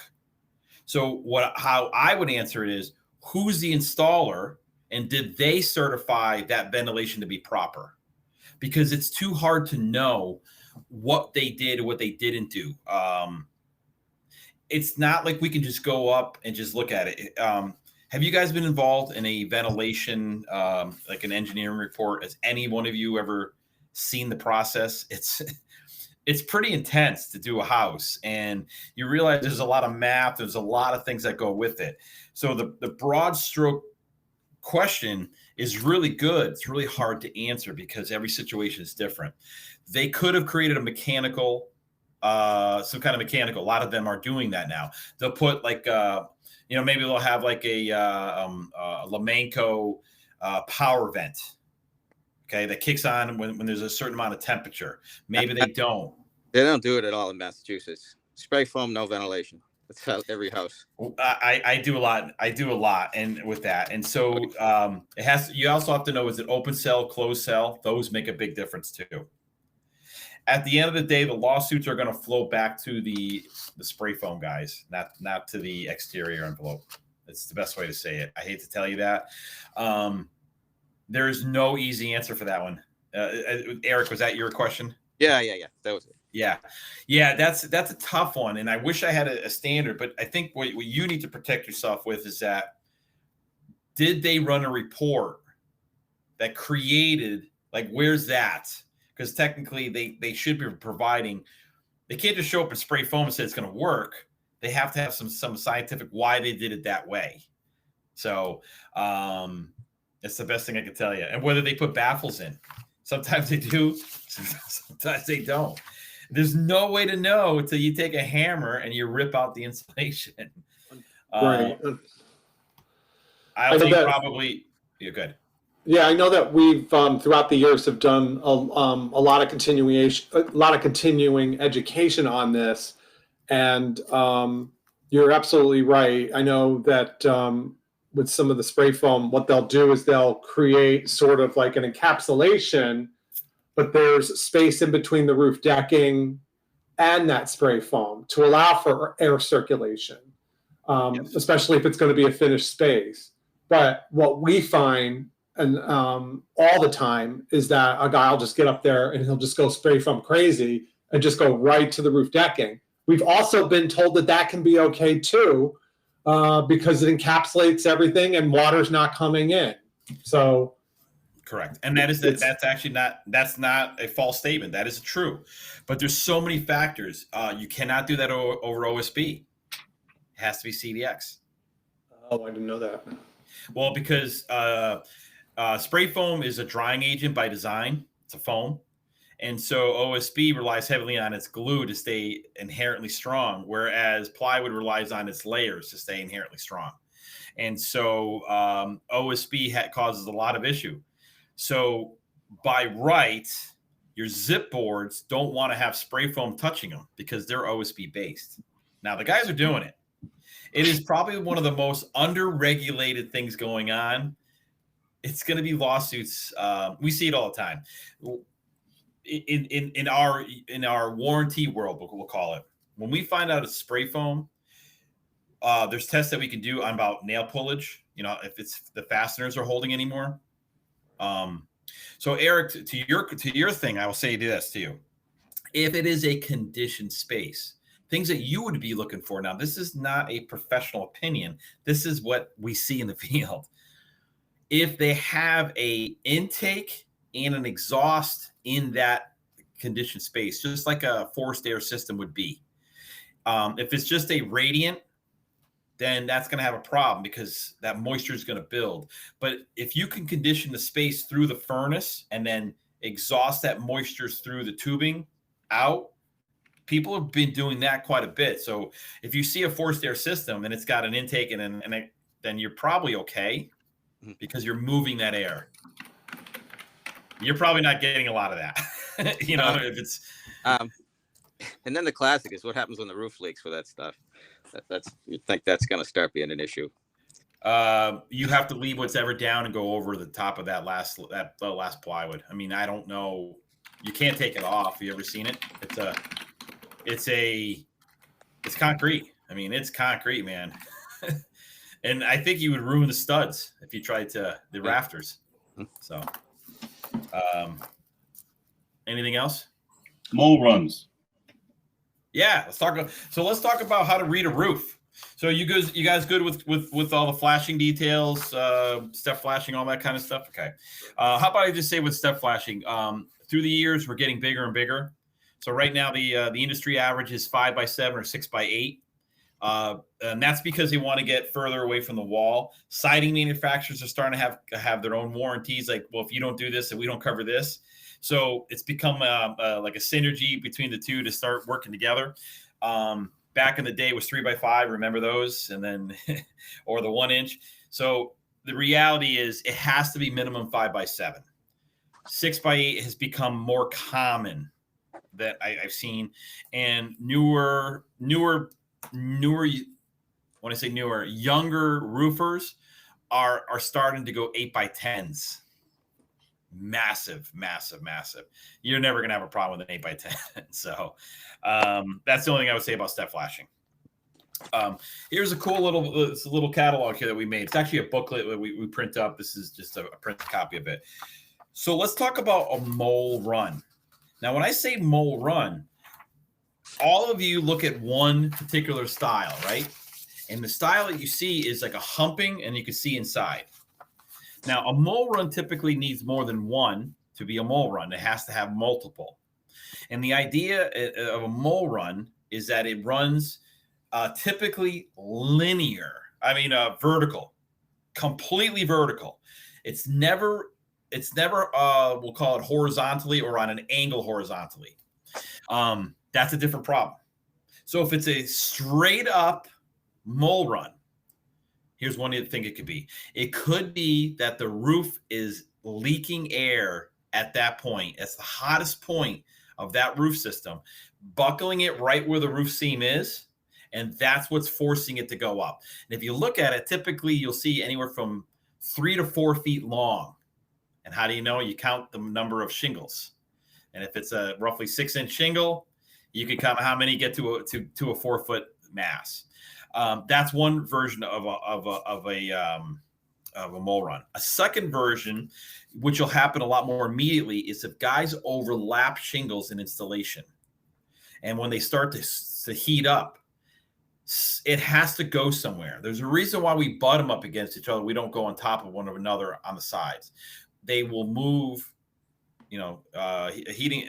So how I would answer it is, who's the installer and did they certify that ventilation to be proper? Because it's too hard to know what they did or what they didn't do. It's not like we can just go up and just look at it. Have you guys been involved in a ventilation, like an engineering report? Has any one of you ever seen the process, it's pretty intense to do a house, and you realize there's a lot of math. There's a lot of things that go with it. So the broad stroke question is really good. It's really hard to answer because every situation is different. They could have created a mechanical, some kind of mechanical. A lot of them are doing that now. They'll put like, maybe they'll have like a Lamanco power vent. Okay, that kicks on when there's a certain amount of temperature. Maybe they don't. They don't do it at all in Massachusetts. Spray foam, no ventilation. That's how every house. I do a lot. I do a lot, and with that, and so it has. You also have to know, is it open cell, closed cell? Those make a big difference too. At the end of the day, the lawsuits are going to flow back to the spray foam guys, not to the exterior envelope. That's the best way to say it. I hate to tell you that. There is no easy answer for that one. Eric, was that your question? Yeah. That was it. Yeah. That's a tough one, and I wish I had a standard. But I think what you need to protect yourself with is that, did they run a report that created, like, where's that? Because technically they should be providing. They can't just show up and spray foam and say it's going to work. They have to have some scientific why they did it that way. So that's the best thing I can tell you. And whether they put baffles in, sometimes they do, sometimes they don't. There's no way to know until you take a hammer and you rip out the insulation. Right. I think probably you're good. Yeah, I know that we've throughout the years have done a lot of continuing education on this, and you're absolutely right. I know that with some of the spray foam, what they'll do is they'll create sort of like an encapsulation, but there's space in between the roof decking and that spray foam to allow for air circulation, Yes. especially if it's going to be a finished space. But what we find, and all the time, is that a guy will just get up there and he'll just go spray foam crazy and just go right to the roof decking. We've also been told that can be okay too, because it encapsulates everything and water's not coming in. So correct. And that's actually that's not a false statement. That is true. But there's so many factors. You cannot do that over OSB. It has to be CDX. Oh, I didn't know that. Well, because spray foam is a drying agent by design. It's a foam. And so OSB relies heavily on its glue to stay inherently strong, whereas plywood relies on its layers to stay inherently strong. And so OSB causes a lot of issue. So by right, your zip boards don't want to have spray foam touching them because they're OSB based. Now, the guys are doing it. It is probably one of the most under-regulated things going on. It's going to be lawsuits. We see it all the time. In our warranty world, we'll call it. When we find out it's spray foam, there's tests that we can do on about nail pullage. If it's the fasteners are holding anymore. So Eric, to your thing, I will say this to you: if it is a conditioned space, things that you would be looking for. Now, this is not a professional opinion. This is what we see in the field. If they have a intake and an exhaust in that conditioned space, just like a forced air system would be. If it's just a radiant, then that's going to have a problem because that moisture is going to build. But if you can condition the space through the furnace and then exhaust that moisture through the tubing out, people have been doing that quite a bit. So if you see a forced air system and it's got an intake then you're probably okay because you're moving that air. You're probably not getting a lot of that, if it's. And then the classic is what happens when the roof leaks for that stuff. You think that's going to start being an issue. You have to leave what's ever down and go over the top of that last plywood. I mean, I don't know. You can't take it off. Have you ever seen it? It's concrete. I mean, it's concrete, man. And I think you would ruin the studs if you tried the rafters. So, anything else? Mole runs. Yeah, let's talk about how to read a roof. So you guys good with all the flashing details, step flashing, all that kind of stuff? Okay. How about I just say with step flashing, through the years, we're getting bigger and bigger. So right now, the industry average is 5x7 or 6x8. And that's because they want to get further away from the wall. Siding manufacturers are starting to have their own warranties. Like, well, if you don't do this, and we don't cover this. So it's become like a synergy between the two to start working together. Back in the day, it was 3x5. Remember those? And then, or the 1 inch. So the reality is it has to be minimum 5x7. 6x8 has become more common that I've seen, and newer, when I say newer, younger roofers are starting to go 8x10s. Massive. You're never going to have a problem with an 8x10. So that's the only thing I would say about step flashing. Here's a cool little catalog here that we made. It's actually a booklet that we print up. This is just a print copy of it. So let's talk about a mole run. Now, when I say mole run, all of you look at one particular style, right? And the style that you see is like a humping, and you can see inside. Now, a mole run typically needs more than one to be a mole run. It has to have multiple. And the idea of a mole run is that it runs typically linear. Vertical, completely vertical. It's never we'll call it horizontally or on an angle horizontally. That's a different problem. So if it's a straight up mole run, here's one thing it could be. It could be that the roof is leaking air at that point. It's the hottest point of that roof system, buckling it right where the roof seam is, and that's what's forcing it to go up. And if you look at it, typically you'll see anywhere from 3 to 4 feet long. And how do you know? You count the number of shingles. And if it's a roughly 6-inch shingle, you can count how many get to a 4-foot mass. That's one version of a mole run. A second version, which will happen a lot more immediately, is if guys overlap shingles in installation. And when they start to heat up, it has to go somewhere. There's a reason why we butt them up against each other. We don't go on top of one another on the sides. They will move, heating,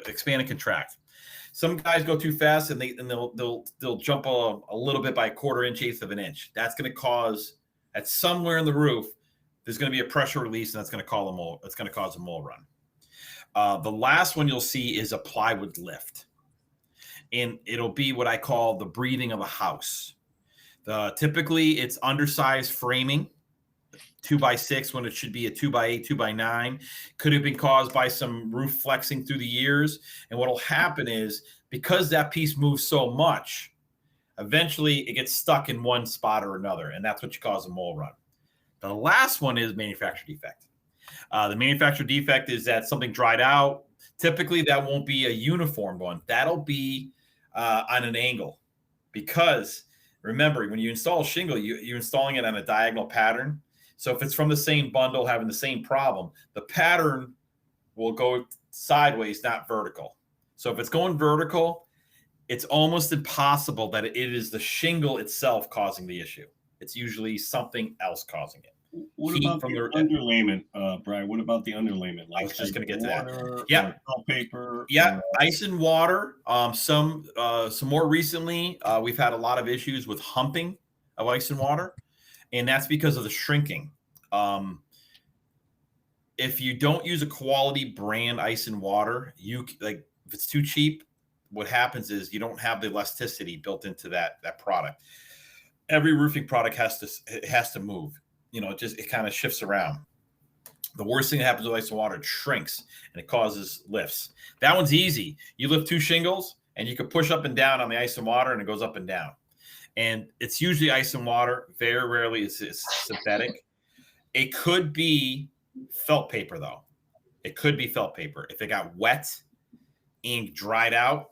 expand and contract. Some guys go too fast and they'll jump a little bit by a 1/4 inch, 1/8 of an inch. That's going to cause, at somewhere in the roof, there's going to be a pressure release, and that's going to cause a mole run. The last one you'll see is a plywood lift, and it'll be what I call the breathing of a house. Typically, it's undersized framing. 2x6 when it should be a 2x8, 2x9. Could have been caused by some roof flexing through the years. And what will happen is, because that piece moves so much, eventually it gets stuck in one spot or another. And that's what you cause a mole run. The last one is manufacturer defect. The manufacturer defect is that something dried out. Typically, that won't be a uniform one. That'll be on an angle. Because remember, when you install a shingle, you're installing it on a diagonal pattern. So if it's from the same bundle having the same problem, the pattern will go sideways, not vertical. So if it's going vertical, it's almost impossible that it is the shingle itself causing the issue. It's usually something else causing it. What about the underlayment, Brian? What about the underlayment? I was just going to get to that. Yeah, paper. Yeah, ice and water. Some more recently, we've had a lot of issues with humping of ice and water. And that's because of the shrinking. If you don't use a quality brand ice and water, if it's too cheap, what happens is you don't have the elasticity built into that product. Every roofing product has to move. It kind of shifts around. The worst thing that happens with ice and water, it shrinks and it causes lifts. That one's easy. You lift 2 shingles and you can push up and down on the ice and water, and it goes up and down. And it's usually ice and water. Very rarely it's synthetic. It could be felt paper, though. It could be felt paper. If it got wet and dried out,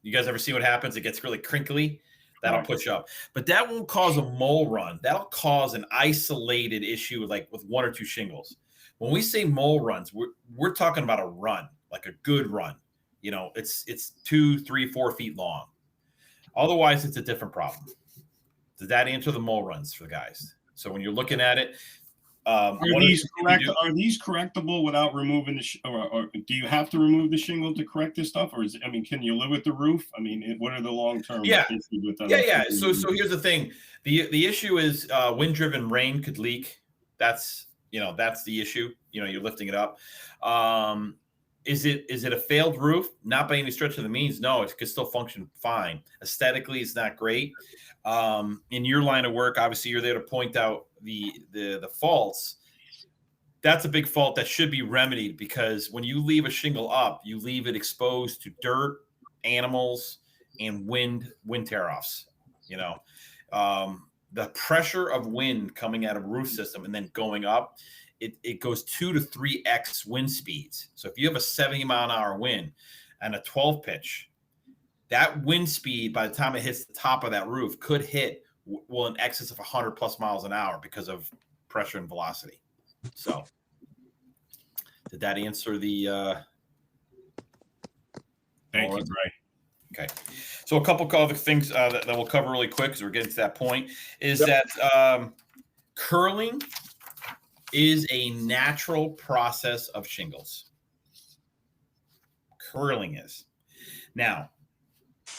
you guys ever see what happens? It gets really crinkly. That'll push up. But that won't cause a mole run. That'll cause an isolated issue with 1 or 2 shingles. When we say mole runs, we're talking about a run, like a good run. It's 2, 3, 4 feet long. Otherwise, it's a different problem. Does that answer the mole runs for the guys? So when you're looking at it, Are one of the these things you correct? do- Are these correctable without removing or do you have to remove the shingle to correct this stuff, or can you live with the roof? What are the long term Yeah. issues with that? Yeah. So here's the thing. The issue is wind driven rain could leak. That's the issue. You're lifting it up. Is it a failed roof? Not by any stretch of the means. No, it could still function fine. Aesthetically, it's not great. In your line of work, obviously, you're there to point out the faults. That's a big fault that should be remedied, because when you leave a shingle up, you leave it exposed to dirt, animals, and wind tear-offs. The pressure of wind coming out of a roof system and then going up, it goes 2 to 3x wind speeds. So if you have a 70-mile-an-hour wind and a 12 pitch, that wind speed, by the time it hits the top of that roof, could hit in excess of 100 plus miles an hour because of pressure and velocity. So did that answer the Thank you, Bray. Okay. So a couple of other things that we'll cover really quick, because we're getting to that point, is Yep. that curling is a natural process of shingles. Curling is. Now,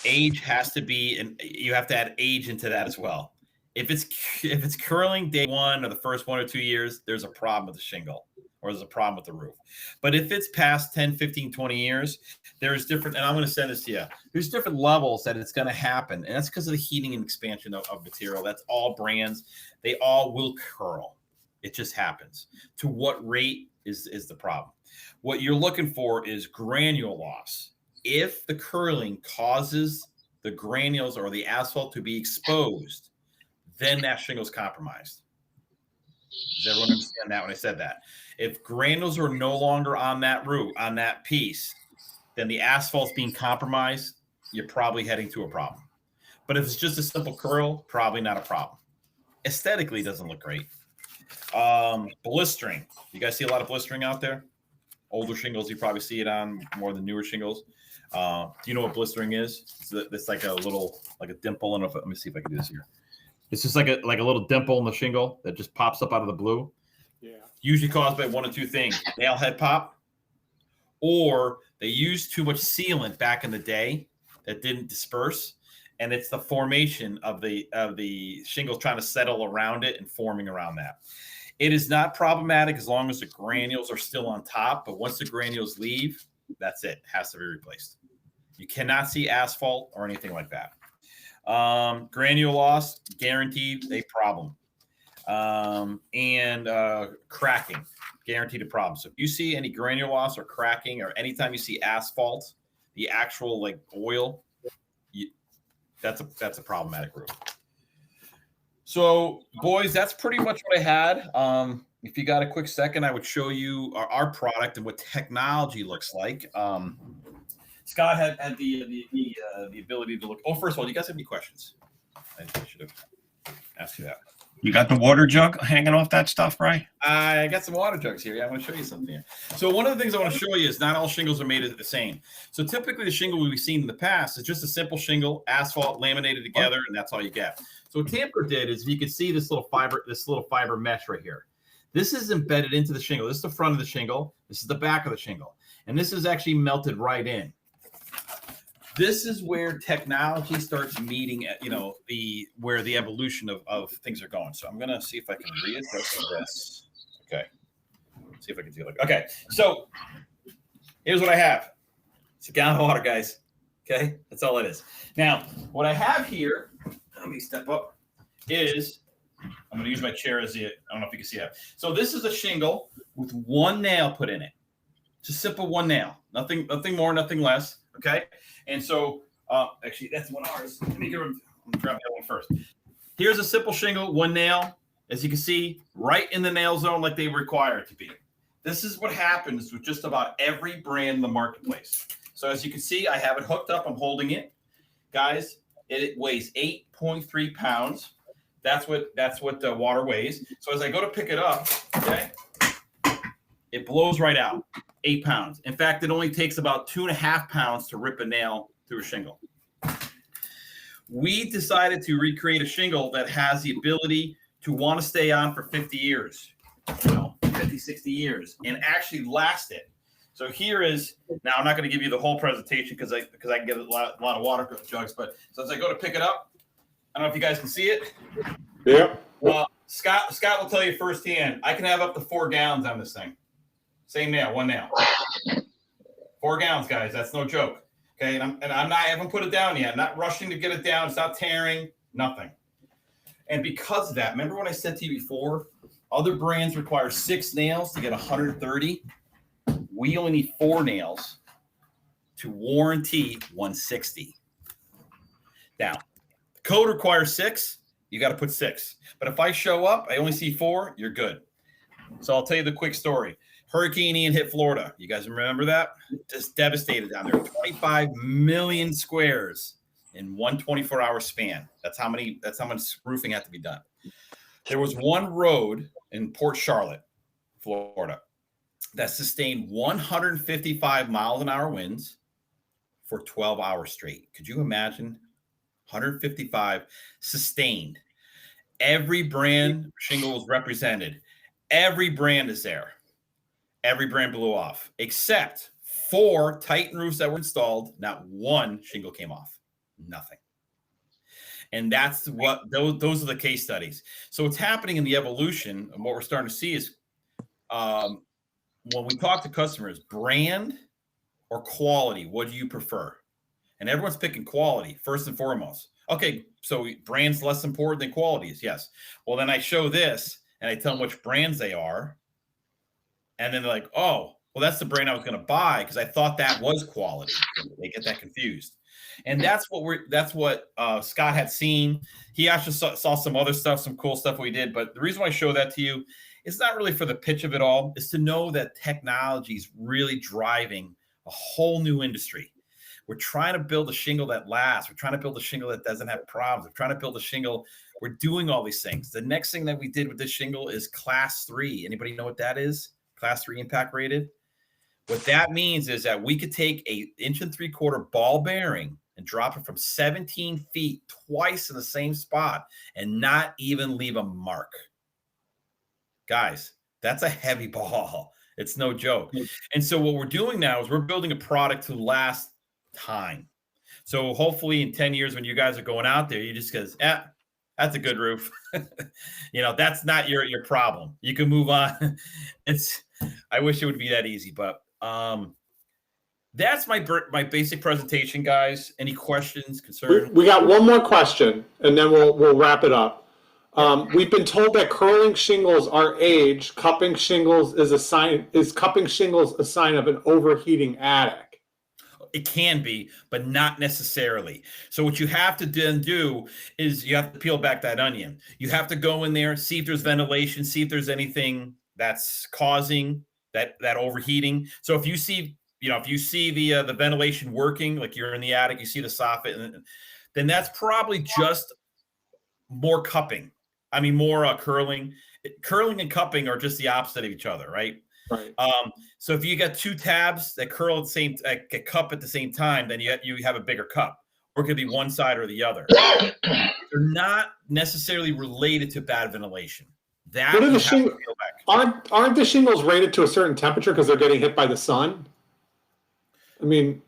age has to be, and you have to add age into that as well. If it's curling day one or the first 1 or 2 years, there's a problem with the shingle, or there's a problem with the roof. But if it's past 10, 15, 20 years, there's different, and I'm going to send this to you. There's different levels that it's going to happen. And that's because of the heating and expansion of material. That's all brands. They all will curl. It just happens. To what rate is the problem? What you're looking for is granule loss. If the curling causes the granules or the asphalt to be exposed, then that shingle's compromised. Does everyone understand that when I said that? If granules are no longer on that root, on that piece, then the asphalt's being compromised, you're probably heading to a problem. But if it's just a simple curl, probably not a problem. Aesthetically, it doesn't look great. Blistering. You guys see a lot of blistering out there? Older shingles, you probably see it on more than newer shingles. Do you know what blistering is? It's like a dimple. Let me see if I can do this here. It's just like a little dimple in the shingle that just pops up out of the blue. Yeah. Usually caused by one of two things: nail head pop, or they used too much sealant back in the day that didn't disperse, and it's the formation of the shingle trying to settle around it and forming around that. It is not problematic as long as the granules are still on top, but once the granules leave, that's it. It has to be replaced. You cannot see asphalt or anything like that. Granule loss, guaranteed a problem. And cracking, guaranteed a problem. So if you see any granule loss or cracking, or anytime you see asphalt, the actual oil, that's a problematic roof. So boys, that's pretty much what I had. If you got a quick second, I would show you our product and what technology looks like. Scott had the ability to look. Oh, first of all, do you guys have any questions? I should have asked you that. You got the water jug hanging off that stuff, right? I got some water jugs here. Yeah, I want to show you something here. So one of the things I want to show you is not all shingles are made the same. So typically the shingle we've seen in the past is just a simple shingle, asphalt laminated together, and that's all you get. So what Tamko did is, you can see this little fiber mesh right here. This is embedded into the shingle. This is the front of the shingle. This is the back of the shingle. And this is actually melted right in. This is where technology starts meeting, where the evolution of things are going. So I'm going to see if I can readjust this. Okay. See if I can do it. Okay. So here's what I have. It's a gallon of water, guys. Okay. That's all it is. Now, what I have here, let me step up, is I'm going to use my chair as I don't know if you can see that. So this is a shingle with one nail put in it. Just simple one nail. Nothing more, nothing less. Okay. And so, actually, that's one of ours. Let me grab that one first. Here's a simple shingle, one nail, as you can see, right in the nail zone like they require it to be. This is what happens with just about every brand in the marketplace. So as you can see, I have it hooked up. I'm holding it. Guys, it weighs 8.3 pounds. That's what the water weighs. So as I go to pick it up, okay, it blows right out. 8 pounds. In fact, it only takes about 2.5 pounds to rip a nail through a shingle. We decided to recreate a shingle that has the ability to want to stay on for 50 years. 50, 60 years and actually last it. So here is, now I'm not going to give you the whole presentation because I can get a lot of water jugs, but so as I go to pick it up, I don't know if you guys can see it. Yeah. Scott will tell you firsthand, I can have up to 4 gallons on this thing. Same nail, one nail. 4 gallons, guys. That's no joke. Okay, and I haven't put it down yet. I'm not rushing to get it down. It's not tearing, nothing. And because of that, remember what I said to you before? Other brands require 6 nails to get 130. We only need 4 nails to warranty 160. Now, the code requires 6. You got to put 6. But if I show up, I only see 4, you're good. So I'll tell you the quick story. Hurricane Ian hit Florida. You guys remember that? Just devastated down there. 25 million squares in one 24-hour span. That's how much roofing had to be done. There was one road in Port Charlotte, Florida, that sustained 155 miles an hour winds for 12 hours straight. Could you imagine? 155 sustained. Every brand shingle was represented. Every brand is there. Every brand blew off, except 4 Titan roofs that were installed. Not one shingle came off. Nothing. And that's what those are the case studies. So what's happening in the evolution and what we're starting to see is when we talk to customers, brand or quality, what do you prefer? And everyone's picking quality first and foremost. Okay, so brand's less important than quality is, yes. Well, then I show this and I tell them which brands they are. And then they're like, oh, well, that's the brand I was going to buy because I thought that was quality. They get that confused. And that's what Scott had seen. He actually saw some other stuff, some cool stuff we did. But the reason why I show that to you, it's not really for the pitch of it all. It's to know that technology is really driving a whole new industry. We're trying to build a shingle that lasts. We're trying to build a shingle that doesn't have problems. We're trying to build a shingle. We're doing all these things. The next thing that we did with this shingle is Class 3. Anybody know what that is? Class 3 impact rated. What that means is that we could take a 1 3/4 ball bearing and drop it from 17 feet twice in the same spot and not even leave a mark. Guys, that's a heavy ball. It's no joke. And so what we're doing now is we're building a product to last time. So hopefully in 10 years when you guys are going out there, you just goes, that's a good roof. That's not your problem. You can move on. I wish it would be that easy, but that's my basic presentation, guys. Any questions, concerns? We got one more question, and then we'll wrap it up. We've been told that curling shingles are age. Cupping shingles is a sign of an overheating attic? It can be, but not necessarily. So what you have to then do is you have to peel back that onion. You have to go in there, see if there's ventilation, see if there's anything that's causing that overheating. So if you see the ventilation working, like you're in the attic, you see the soffit, then that's probably just more cupping. I mean, more curling. Curling and cupping are just the opposite of each other, right? Right. So if you got 2 tabs that curl at the same, get cup at the same time, then you have a bigger cup, or it could be one side or the other. They're not necessarily related to bad ventilation. That what are the shingles? Aren't the shingles rated to a certain temperature because they're getting hit by the sun? I mean,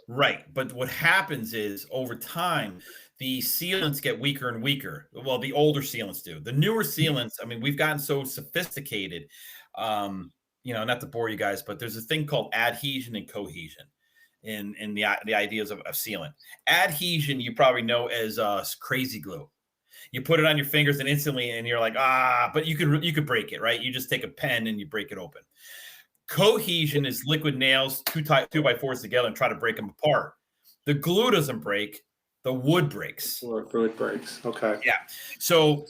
right. But what happens is over time, the sealants get weaker and weaker. Well, the older sealants do. The newer sealants, I mean, we've gotten so sophisticated. Not to bore you guys, but there's a thing called adhesion and cohesion in the ideas of sealant. Adhesion, you probably know as crazy glue. You put it on your fingers and instantly, and you're like, but you could break it, right? You just take a pen and you break it open. Cohesion is liquid nails, 2x4s together and try to break them apart. The glue doesn't break, the wood breaks. Wood breaks. Okay. Yeah. So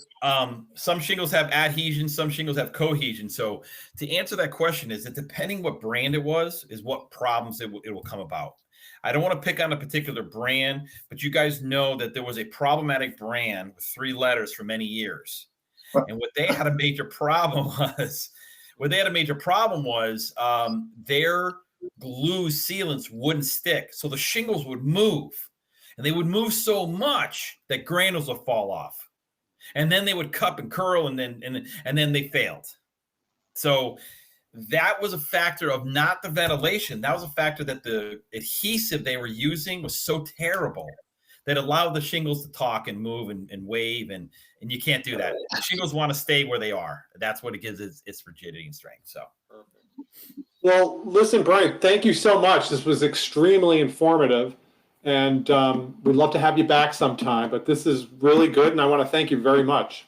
some shingles have adhesion, some shingles have cohesion. So to answer that question is that depending what brand it was, is what problems it will come about. I don't want to pick on a particular brand, but you guys know that there was a problematic brand with 3 letters for many years. And what they had a major problem was, their glue sealants wouldn't stick. So the shingles would move. And they would move so much that granules would fall off. and then they would cup and curl, and then they failed. So that was a factor of not the ventilation. That was a factor that the adhesive they were using was so terrible that allowed the shingles to talk and move and wave, and you can't do that. The shingles want to stay where they are. That's what it gives its rigidity and strength. So. Well, listen, Brian, thank you so much. This was extremely informative, and we'd love to have you back sometime, but this is really good, and I want to thank you very much.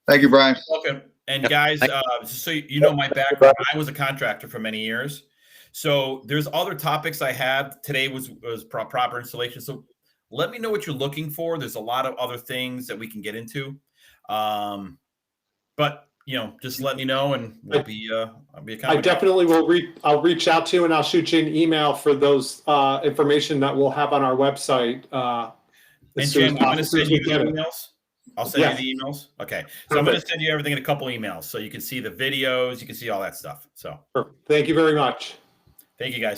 Thank you, Brian. Welcome. And guys, just so you know my background, I was a contractor for many years. So there's other topics I have. Today was proper installation. So let me know what you're looking for. There's a lot of other things that we can get into. But just let me know, and I'll be accommodating. I definitely will. I'll reach out to you, and I'll shoot you an email for those information that we'll have on our website. And Jim, I'm going to send you the emails. I'll send Yes. you the emails. Okay. So I'm going to send you everything in a couple emails so you can see the videos, you can see all that stuff. So Thank you very much. thank you guys.